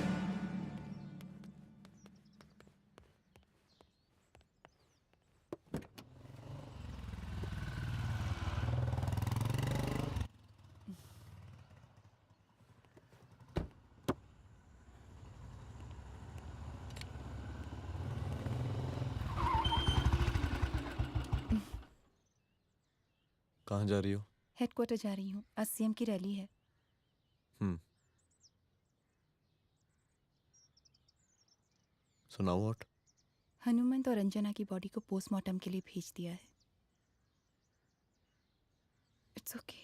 E: कहाँ जा रही हो?
H: हेडक्वार्टर जा रही हूँ, आज सीएम की रैली है।
E: सुनाओ व्हाट?
H: हनुमंत और अंजना की बॉडी को पोस्टमार्टम के लिए भेज दिया है। इट्स ओके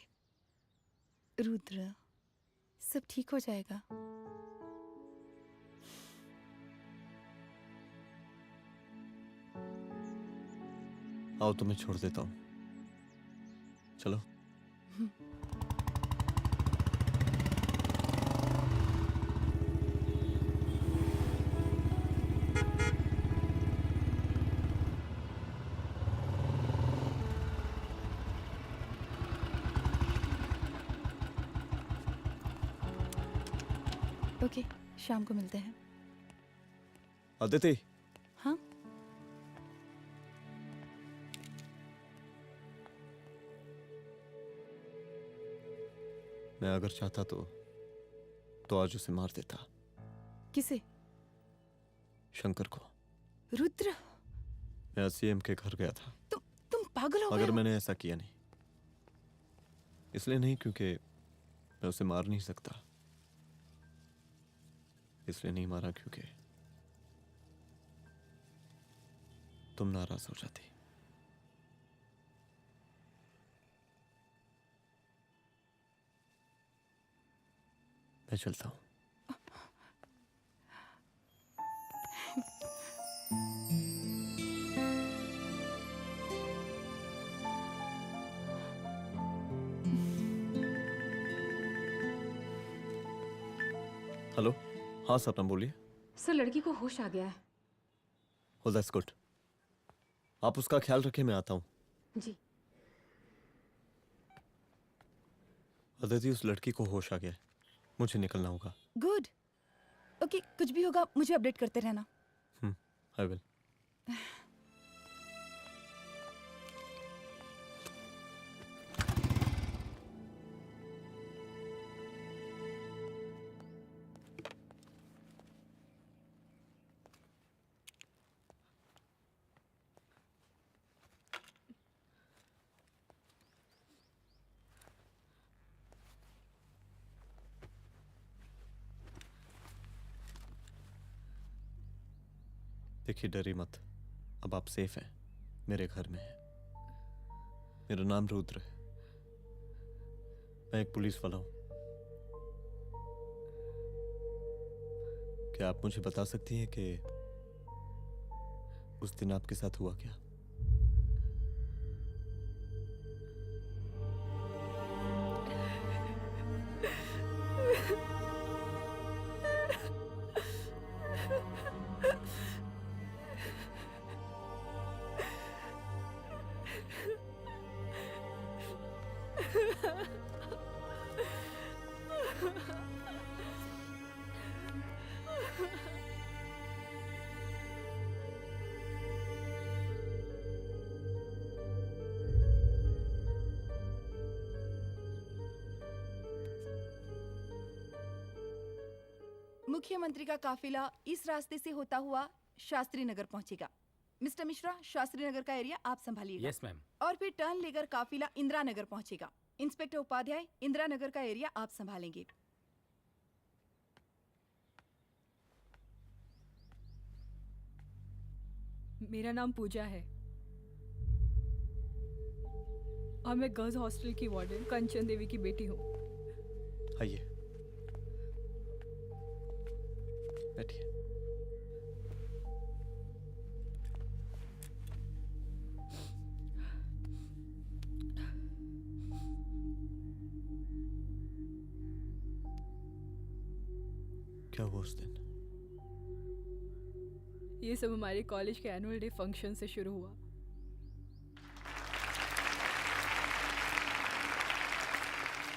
H: रुद्र, सब ठीक हो जाएगा।
E: आओ तुम्हें छोड़ देता हूँ, चलो।
H: ओके, शाम को मिलते हैं।
E: अदिति।
H: हाँ?
E: मैं अगर चाहता तो आज उसे मार देता।
H: किसे?
E: शंकर को।
H: रुद्र,
E: मैं सीएम के घर गया था।
H: तुम पागल हो गए
E: मगर
H: हो?
E: मैंने ऐसा किया नहीं। इसलिए नहीं क्योंकि मैं उसे मार नहीं सकता, इसलिए नहीं मारा क्योंकि तुम नाराज हो जाती। मैं चलता हूं। हेलो, हाँ सपना बोलिए।
R: सर, लड़की को होश आ गया है।
E: Oh, that's good. आप उसका ख्याल रखें, मैं आता हूँ।
R: जी।
E: अदिति, उस लड़की को होश आ गया है, मुझे निकलना होगा।
H: गुड। ओके, कुछ भी होगा मुझे अपडेट करते रहना।
E: I will. देखिए, डरिए मत, अब आप सेफ हैं, मेरे घर में हैं। मेरा नाम रुद्र है, मैं एक पुलिस वाला हूं। क्या आप मुझे बता सकती हैं कि उस दिन आपके साथ हुआ क्या?
H: मुख्यमंत्री का काफिला इस रास्ते से होता हुआ शास्त्री नगर पहुंचेगा। मिस्टर मिश्रा, शास्त्री नगर का एरिया आप संभालिएगा।
M: Yes ma'am.
H: और फिर टर्न लेकर काफिला इंदिरा नगर पहुंचेगा। इंस्पेक्टर उपाध्याय, इंदिरा नगर का एरिया आप संभालेंगे।
F: मेरा नाम पूजा है और मैं गर्ल्स हॉस्टल की वार्डन कंचन देवी की बेटी हूँ।
E: आइए, बैठिए। क्या हुआ उस दिन?
F: ये सब हमारे कॉलेज के एनुअल डे फंक्शन से शुरू हुआ।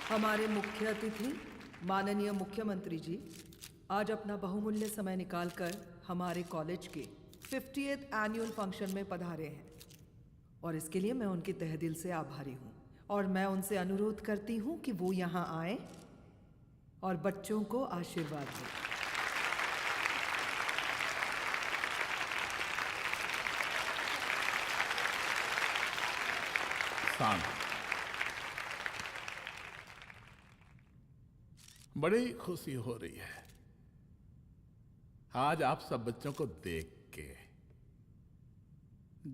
S: हमारे मुख्य अतिथि माननीय मुख्यमंत्री जी आज अपना बहुमूल्य समय निकालकर हमारे कॉलेज के 50th एनुअल फंक्शन में पधारे हैं और इसके लिए मैं उनके तहे दिल से आभारी हूँ और मैं उनसे अनुरोध करती हूँ कि वो यहाँ आए और बच्चों को आशीर्वाद दें।
I: बड़ी खुशी हो रही है आज आप सब बच्चों को देख के।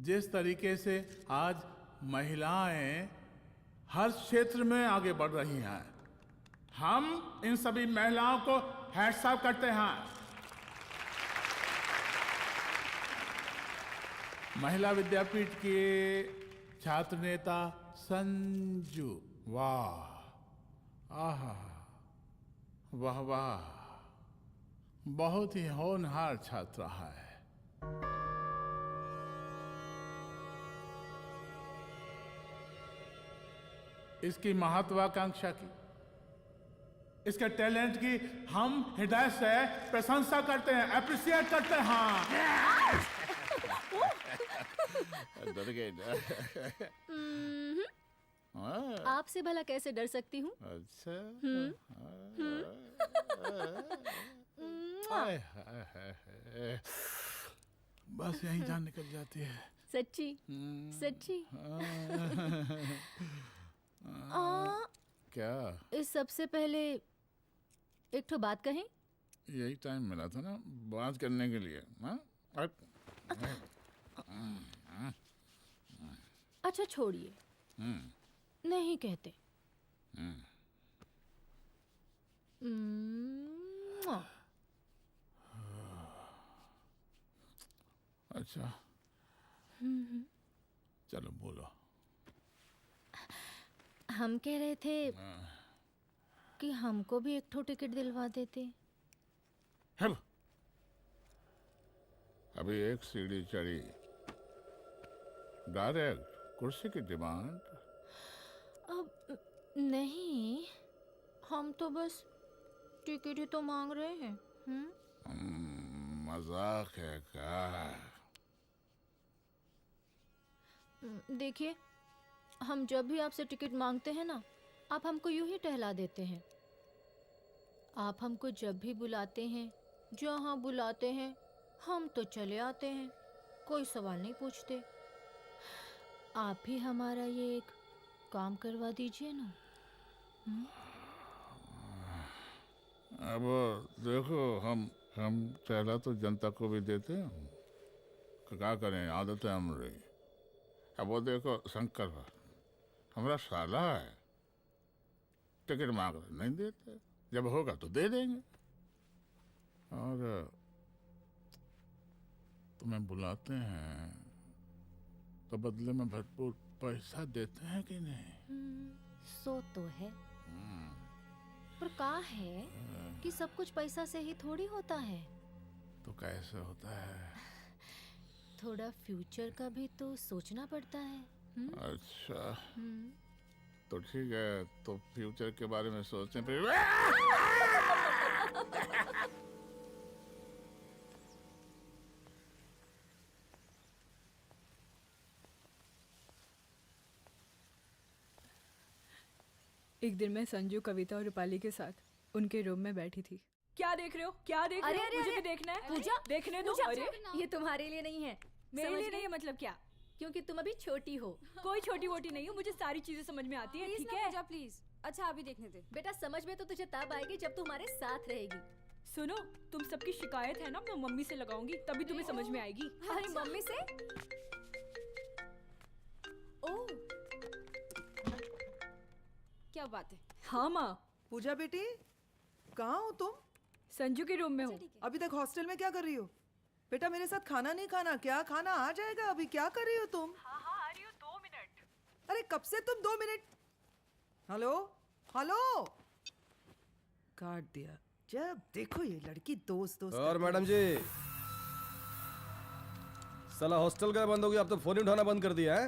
I: जिस तरीके से आज महिलाएं हर क्षेत्र में आगे बढ़ रही हैं, हम इन सभी महिलाओं को हैट्स ऑफ करते हैं। महिला विद्यापीठ के छात्र नेता संजू, वाह, आहा, वाह वाह, बहुत ही होनहार छात्रा है। इसकी महत्वाकांक्षा की, इसके टैलेंट की हम हृदय से प्रशंसा करते हैं, अप्रिशिएट करते हैं।
L: डर गए आपसे भला कैसे डर सकती हूँ?
I: अच्छा। बस यहीं जान निकल जाती है।
L: सच्ची सच्ची।
I: क्या?
L: इस सबसे पहले एक ठो बात कहें?
I: यही टाइम मिला था ना बात करने के लिए।
L: अच्छा छोड़िए, नहीं कहते।
I: अच्छा चलो बोलो।
L: हम कह रहे थे कि हमको भी एक ठो टिकट दिलवा देते।
I: अभी एक सीढ़ी चढ़ी, डायरेक्ट कुर्सी की डिमांड।
L: अब नहीं, हम तो बस टिकट ही तो मांग रहे हैं।
I: मजाक है क्या?
L: देखिए, हम जब भी आपसे टिकट मांगते हैं ना, आप हमको यूं ही टहला देते हैं। आप हमको जब भी बुलाते हैं, जहाँ बुलाते हैं, हम तो चले आते हैं, कोई सवाल नहीं पूछते। आप भी हमारा ये एक काम करवा दीजिए ना।
I: अब देखो, हम टहला तो जनता को भी देते हैं, क्या करें, आदत है हमारी। अब वो देखो शंकर हमारा साला है, टिकट मांग रहे नहीं देते, जब होगा तो दे देंगे। और तुम्हें बुलाते हैं तो बदले में भरपूर पैसा देते हैं कि नहीं?
L: सो तो है, पर का है कि सब कुछ पैसा से ही थोड़ी होता है।
I: तो कैसे होता है?
L: थोड़ा फ्यूचर का भी तो सोचना पड़ता है।
I: अच्छा तो ठीक है, तो फ्यूचर के बारे में सोचते फिर।
F: एक दिन मैं संजू, कविता और रूपाली के साथ उनके रूम में बैठी थी। क्या देख रहे हो? क्या देख रहे हो? मुझे भी देखना है।
L: पूजा,
F: देखने दो।
L: पूजा,
F: अरे
L: ये तुम्हारे लिए नहीं है।
F: मेरे
L: समझ
F: लिए
L: गई?
F: नहीं है मतलब क्या?
L: क्योंकि तुम अभी छोटी हो।
F: कोई छोटी वोटी नहीं हूँ, मुझे सारी चीजें समझ में आती है। ठीक है
R: पूजा प्लीज। अच्छा अभी देखने दे।
L: बेटा समझ में तो तुझे तब आएगी जब तू हमारे साथ रहेगी।
F: सुनो, तुम सबकी शिकायत है ना, मैं मम्मी से लगाऊंगी, तभी तुम्हें समझ में आएगी।
L: अरे मम्मी से?
R: ओह क्या बात है।
F: हाँ माँ।
S: पूजा बेटी, कहाँ हो तुम?
F: संजू के रूम में हूँ।
S: अभी तक हॉस्टल में क्या कर रही हो? बेटा मेरे साथ खाना नहीं खाना क्या? खाना आ जाएगा, अभी क्या कर रही हो तुम?
F: हाँ हाँ आ रही हूँ, 2 मिनट।
S: अरे कब से तुम 2 मिनट? हेलो हेलो, काट दिया। जब देखो ये लड़की दोस्त दोस्त।
J: और मैडम जी, साला हॉस्टल का बंद हो गया, अब तो फोन ही उठाना बंद कर दिया है।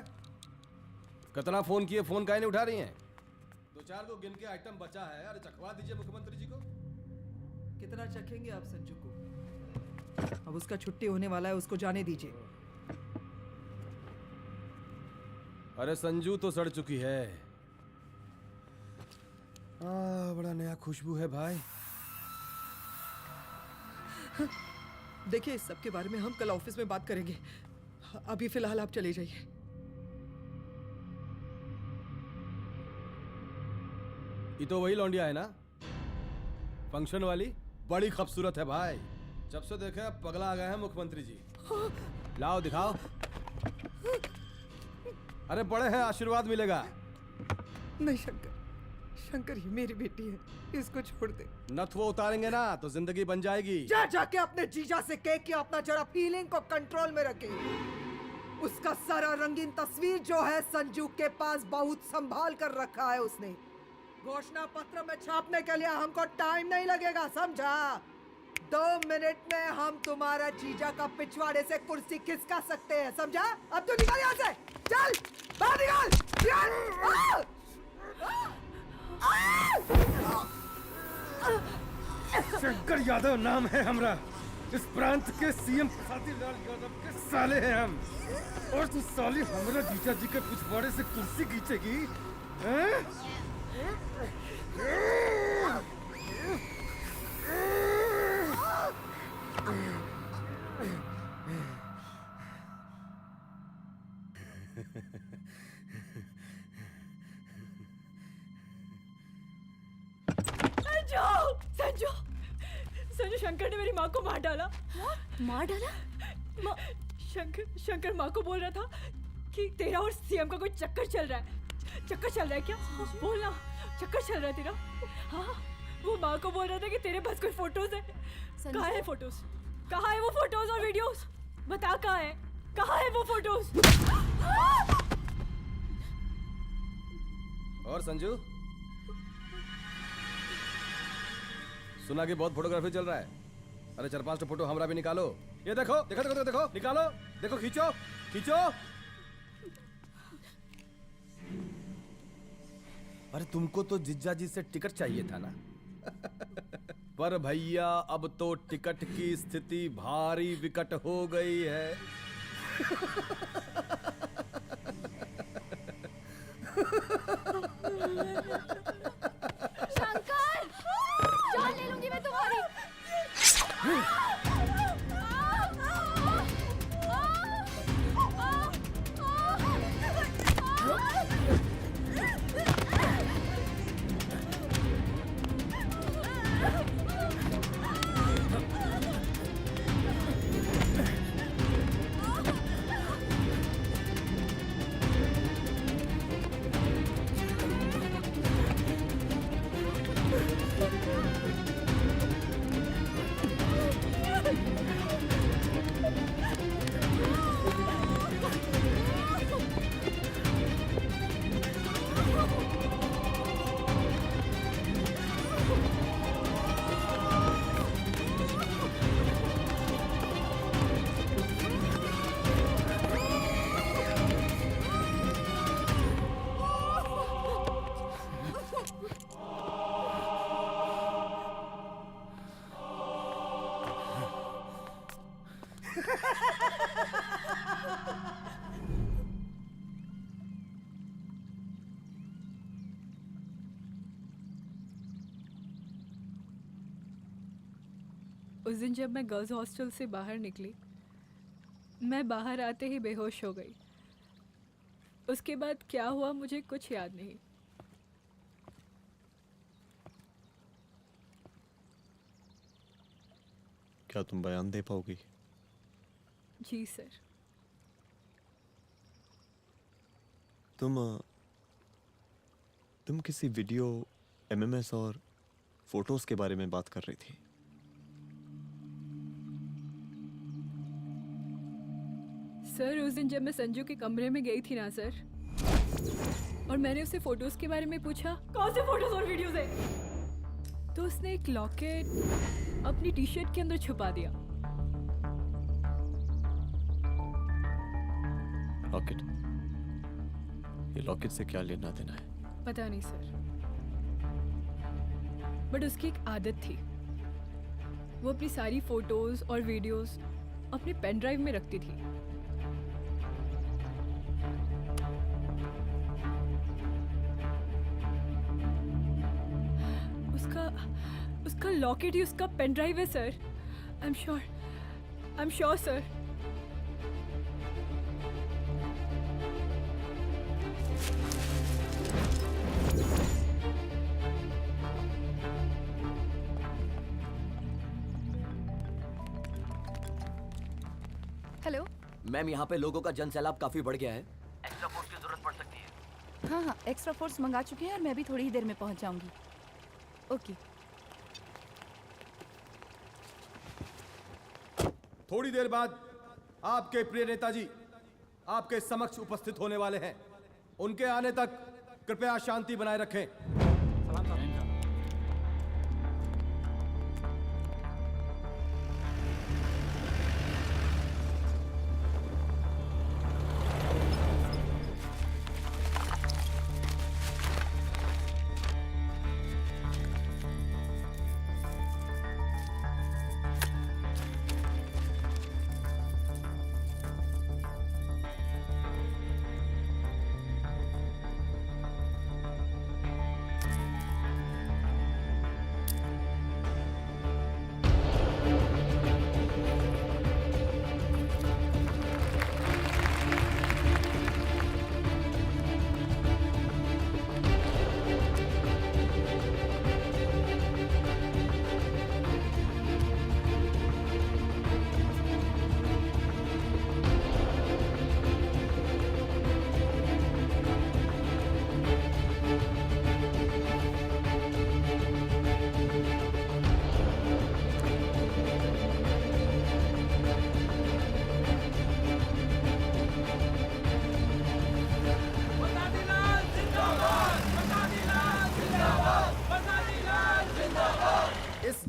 J: कितना फोन किए, फोन काहे नहीं उठा रही हैं? 2-4 को गिन के आइटम बचा है, अरे चखवा दीजिए मुख्यमंत्री जी को।
S: कितना चखेंगे आप संजू को? अब उसका छुट्टी होने वाला है, उसको जाने दीजिए।
J: अरे संजू तो सड़ चुकी है। बड़ा नया खुशबू है भाई।
S: देखिए इस सब के बारे में हम कल ऑफिस में बात करेंगे, अभी फिलहाल आप चले जाइए।
J: ये तो वही लौंडिया है ना, फंक्शन वाली? बड़ी खूबसूरत है भाई, जब से देखे पगला आ गए हैं मुख्यमंत्री जी। लाओ दिखाओ। अरे बड़े हैं, आशीर्वाद मिलेगा।
S: नहीं शंकर, शंकर ये मेरी बेटी है, इसको छोड़ दे।
J: नथ वो उतारेंगे ना तो जिंदगी बन जाएगी।
S: जा जाके अपने जीजा से कह कि अपना जरा फीलिंग को कंट्रोल में रखे। उसका सारा रंगीन तस्वीर जो है संजू के पास बहुत संभाल कर रखा है उसने। घोषणा पत्र में छापने के लिए हमको टाइम नहीं लगेगा, समझा? 2 मिनट में हम तुम्हारा जीजा का पिछवाड़े से कुर्सी खिसका सकते हैं, समझा? अब तो निकल यहाँ से, चल बाहर निकल।
J: शंकर यादव नाम है हमरा, इस प्रांत के सीएम शादीलाल यादव के साले हैं हम। और तू साली हमरा जीजा जी के पिछवाड़े से कुर्सी खींचेगी?
F: संजू, संजू शंकर ने मेरी माँ को मार डाला।
L: मार डाला?
F: शंकर माँ को बोल रहा था कि तेरा और सीएम का कोई चक्कर चल रहा है। चक्कर चल रहा है क्या? बोलना, चक्कर चल रहा है तेरा? हाँ, वो माँ को बोल रहा था कि तेरे पास कोई फोटोज है। कहाँ है फोटोज? कहाँ है वो फोटोज और वीडियोस? बता कहाँ है? कहाँ है वो फोटोज?
J: और संजू, सुना कि बहुत फोटोग्राफी चल रहा है। अरे 4-5 फोटो हमरा भी निकालो। ये देखो देखो देखो देखो, निकालो, देखो, खींचो खींचो। अरे तुमको तो जिज्जा जी से टिकट चाहिए था ना। पर भैया अब तो टिकट की स्थिति भारी विकट हो गई है।
L: शंकर, जान ले लूंगी मैं तुम्हारी।
F: उस दिन जब मैं गर्ल्स हॉस्टल से बाहर निकली, मैं बाहर आते ही बेहोश हो गई। उसके बाद क्या हुआ मुझे कुछ याद नहीं।
E: क्या तुम बयान दे पाओगी?
F: जी सर।
E: तुम किसी वीडियो, एमएमएस और फोटोज के बारे में बात कर रही थी।
F: सर उस दिन जब मैं संजू के कमरे में गई थी ना सर, और मैंने उससे फोटोज के बारे में पूछा कौन से फोटोज और वीडियोज है, तो उसने एक लॉकेट अपनी टी शर्ट के अंदर छुपा दिया।
E: लॉकेट? ये लॉकेट से क्या लेना देना है?
F: पता नहीं सर, बट उसकी एक आदत थी, वो अपनी सारी फोटोज और वीडियोस अपने पेन ड्राइव में रखती थी। उसका लॉकेट ही उसका पेन ड्राइव है sir. I am sure sir.
T: Hello
U: ma'am, यहाँ पे लोगों का जन सैलाब काफी बढ़ गया है। एक्स्ट्रा फोर्स की जरूरत पड़ सकती है।
T: हाँ, एक्स्ट्रा फोर्स मंगा चुके हैं और मैं भी थोड़ी ही देर में पहुंच जाऊंगी। ओके।
J: थोड़ी देर बाद आपके प्रिय नेताजी आपके समक्ष उपस्थित होने वाले हैं। उनके आने तक कृपया शांति बनाए रखें।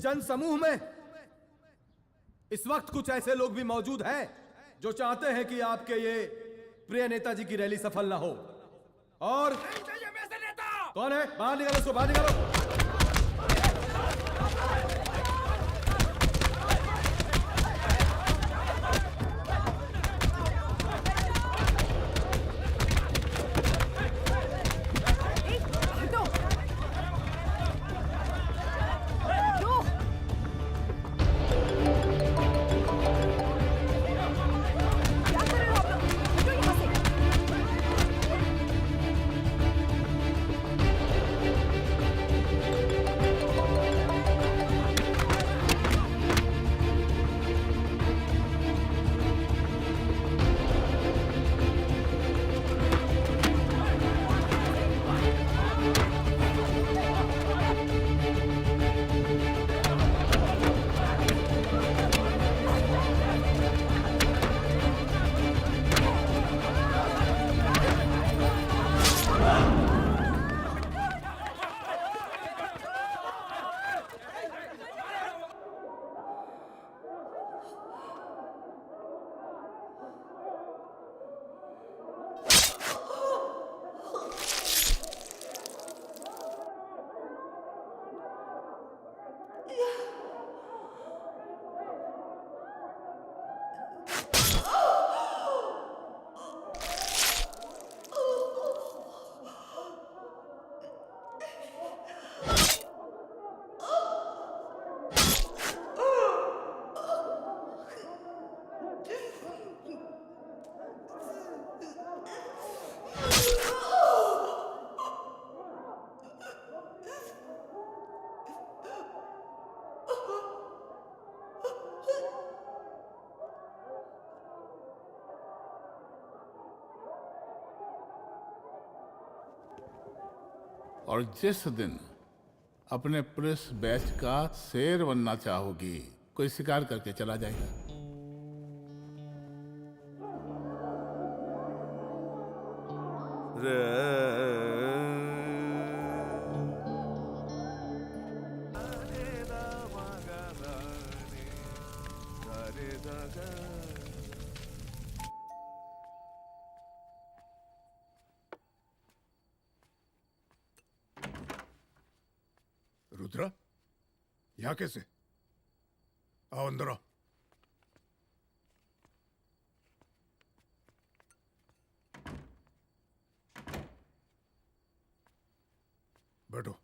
J: जन समूह में इस वक्त कुछ ऐसे लोग भी मौजूद हैं जो चाहते हैं कि आपके ये प्रिय नेताजी की रैली सफल ना हो। और कौन है? बाहर निकालो उसको, बाहर निकालो।
I: और जिस दिन अपने पुलिस बैच का शेर बनना चाहोगी, कोई शिकार करके चला जाएगा।
Q: रुद्रा, यहाँ कैसे? आओ अंदर आओ। बैठो।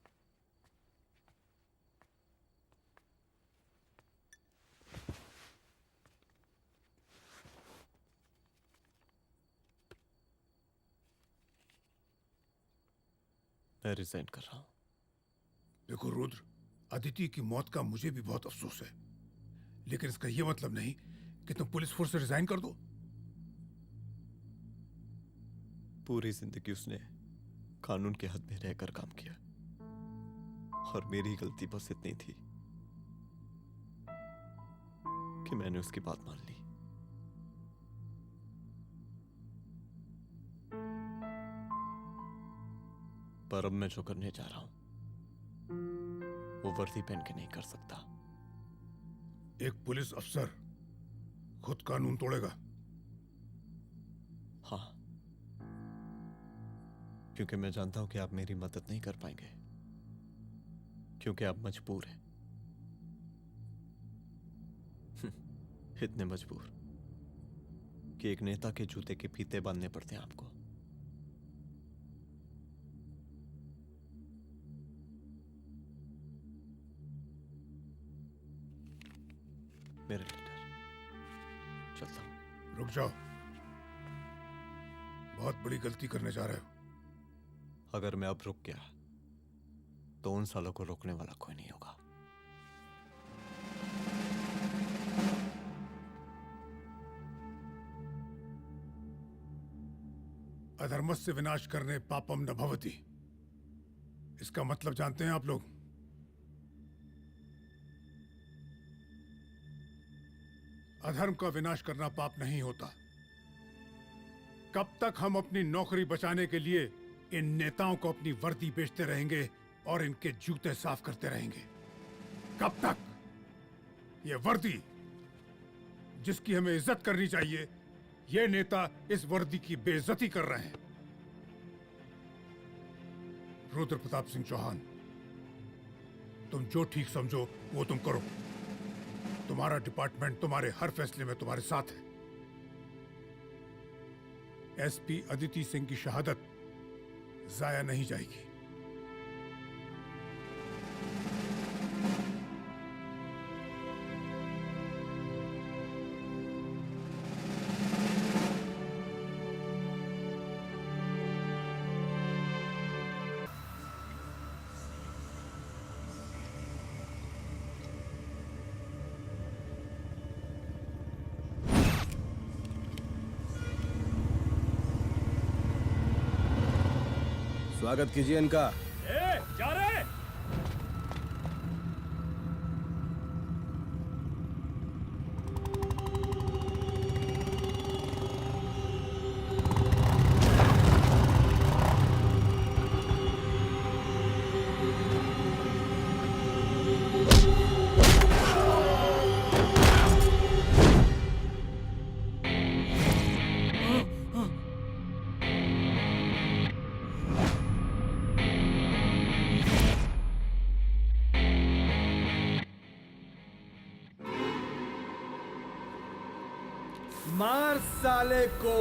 E: मैं रिजाइन कर रहा हूं।
Q: देखो रुद्र, अदिति की मौत का मुझे भी बहुत अफसोस है, लेकिन इसका यह मतलब नहीं कि तुम पुलिस फोर्स से रिजाइन कर दो।
E: पूरी जिंदगी उसने कानून के हद में रहकर काम किया और मेरी गलती बस इतनी थी कि मैंने उसकी बात मान ली। पर अब मैं जो करने जा रहा हूं वो वर्दी पहन के नहीं कर सकता।
Q: एक पुलिस अफसर खुद कानून तोड़ेगा?
E: हाँ, क्योंकि मैं जानता हूं कि आप मेरी मदद नहीं कर पाएंगे, क्योंकि आप मजबूर हैं। इतने मजबूर कि एक नेता के जूते के फीते बांधने पड़ते हैं आपको। मेरे लीडर, चलता हूं।
Q: रुक जाओ, बहुत बड़ी गलती करने जा रहे हो।
E: अगर मैं अब रुक गया तो उन सालों को रोकने वाला कोई नहीं होगा।
Q: अधर्मस्य विनाश करने पापम न भवति, इसका मतलब जानते हैं आप लोग? अधर्म का विनाश करना पाप नहीं होता। कब तक हम अपनी नौकरी बचाने के लिए इन नेताओं को अपनी वर्दी बेचते रहेंगे और इनके जूते साफ करते रहेंगे? कब तक? ये वर्दी जिसकी हमें इज्जत करनी चाहिए, ये नेता इस वर्दी की बेइज्जती कर रहे हैं। रुद्र प्रताप सिंह चौहान, तुम जो ठीक समझो वो तुम करो। तुम्हारा डिपार्टमेंट तुम्हारे हर फैसले में तुम्हारे साथ है। एसपी अदिति सिंह की शहादत जाया नहीं जाएगी।
J: स्वागत कीजिए इनका।
G: जा रहे?
J: मार साले को।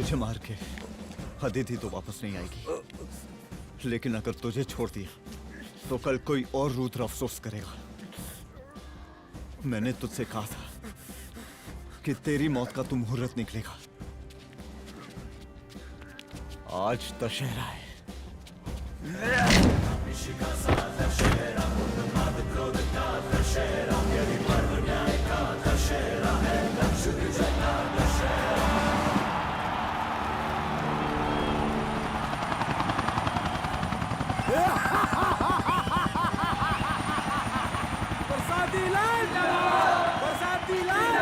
E: मुझे मार के अदिति तो वापस नहीं आएगी, लेकिन अगर तुझे छोड़ दिया तो कल कोई और रुद्र अफसोस करेगा। मैंने तुझसे कहा था कि तेरी मौत का तू मुहूर्त निकलेगा। आज दशहरा है।
O: बरसाती लाल बरसाती लाल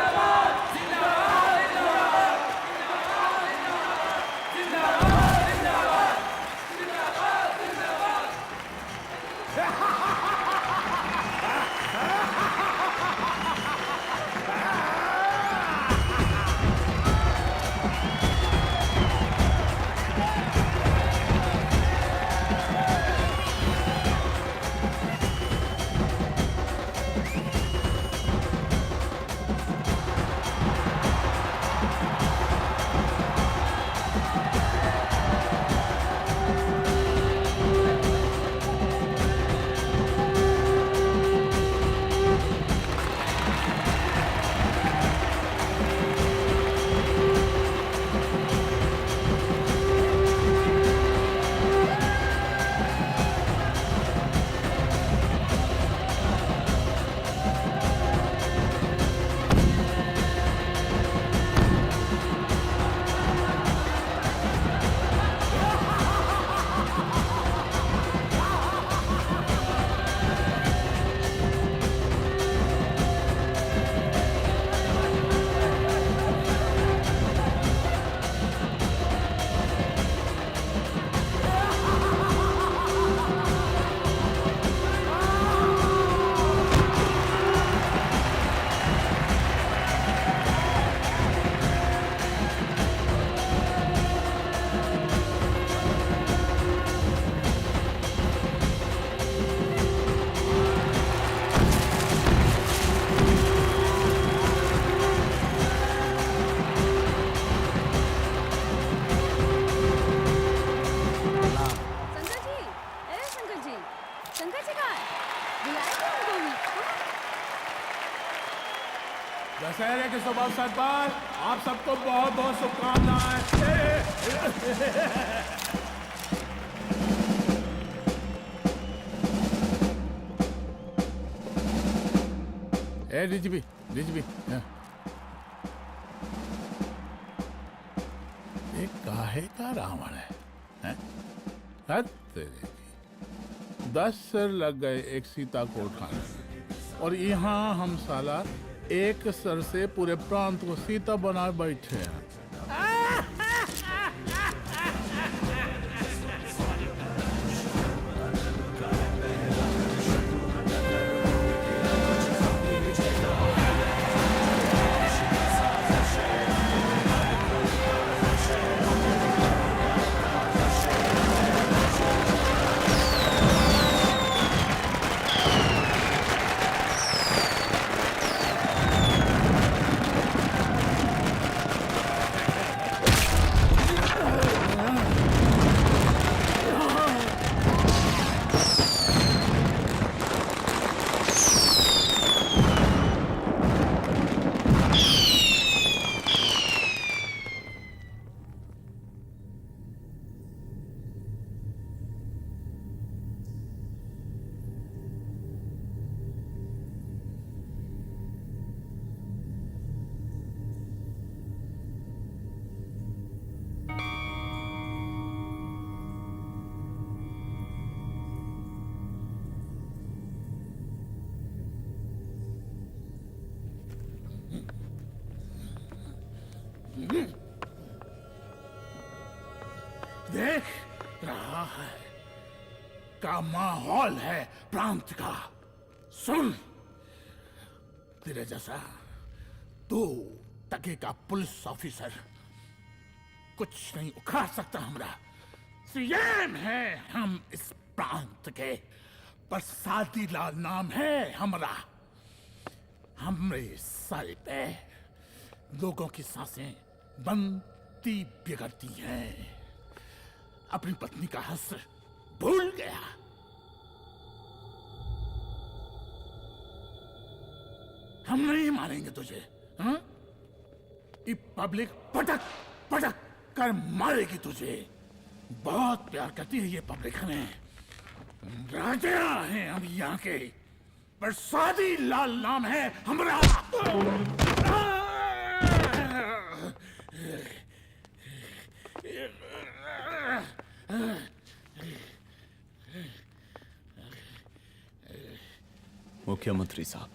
I: दशहरे के शुभ अवसर पर आप सबको बहुत बहुत शुभकामनाएं। डीजीपी एक काहे का रावण है, हैं? 10 सिर लग गए एक सीता को उठाने, और यहाँ हम साला एक सर से पूरे प्रांत को सीता बना बैठे हैं। देख रहा है का माहौल है प्रांत का। सुन, तेरे जैसा 2 टके का पुलिस ऑफिसर कुछ नहीं उखाड़ सकता। हमरा सीएम है हम इस प्रांत के, बरसाती लाल नाम है हमरा। हमरे सर पे लोगों की सांसें बंद पति बिगड़ती है, अपनी पत्नी का हक भूल गया। हम नहीं मारेंगे तुझे, हाँ? ये पब्लिक पटक पटक कर मारेगी तुझे। बहुत प्यार करती है ये पब्लिक हमें। राजा हैं हम यहाँ के, प्रसादी लाल नाम है हमारा।
E: मुख्यमंत्री साहब,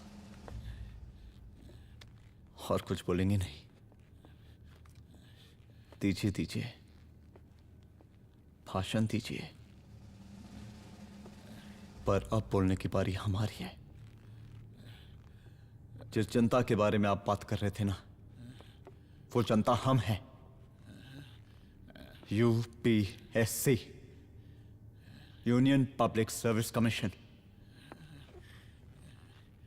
E: और कुछ बोलेंगे नहीं? दीजिए दीजिए, भाषण दीजिए, पर अब बोलने की बारी हमारी है। जिस जनता के बारे में आप बात कर रहे थे ना, वो जनता हम हैं। UPSC, union public service commission.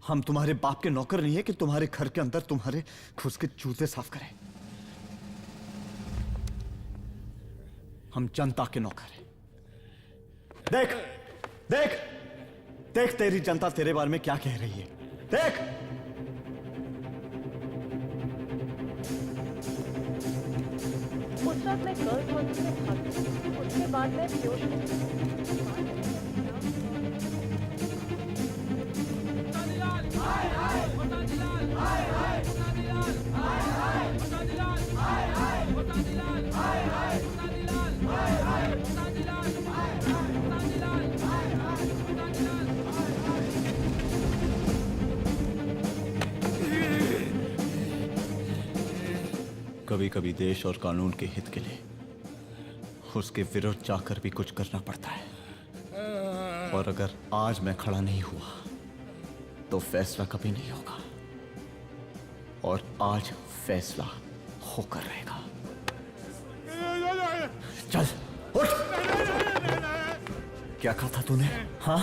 E: हम तुम्हारे बाप के नौकर नहीं है कि तुम्हारे घर के अंदर तुम्हारे खुद के जूते साफ करें। हम जनता के नौकर हैं। देख देख देख, तेरी जनता तेरे बारे में क्या कह रही है। देख,
C: उस वक्त मैं गर्ल्स हॉस्टल में भागी, उसके बाद मैं बेहोश
E: कभी कभी देश और कानून के हित के लिए उसके विरुद्ध जाकर भी कुछ करना पड़ता है। और अगर आज मैं खड़ा नहीं हुआ तो फैसला कभी नहीं होगा, और आज फैसला होकर रहेगा। चल उठ। क्या कहा था तूने? हाँ?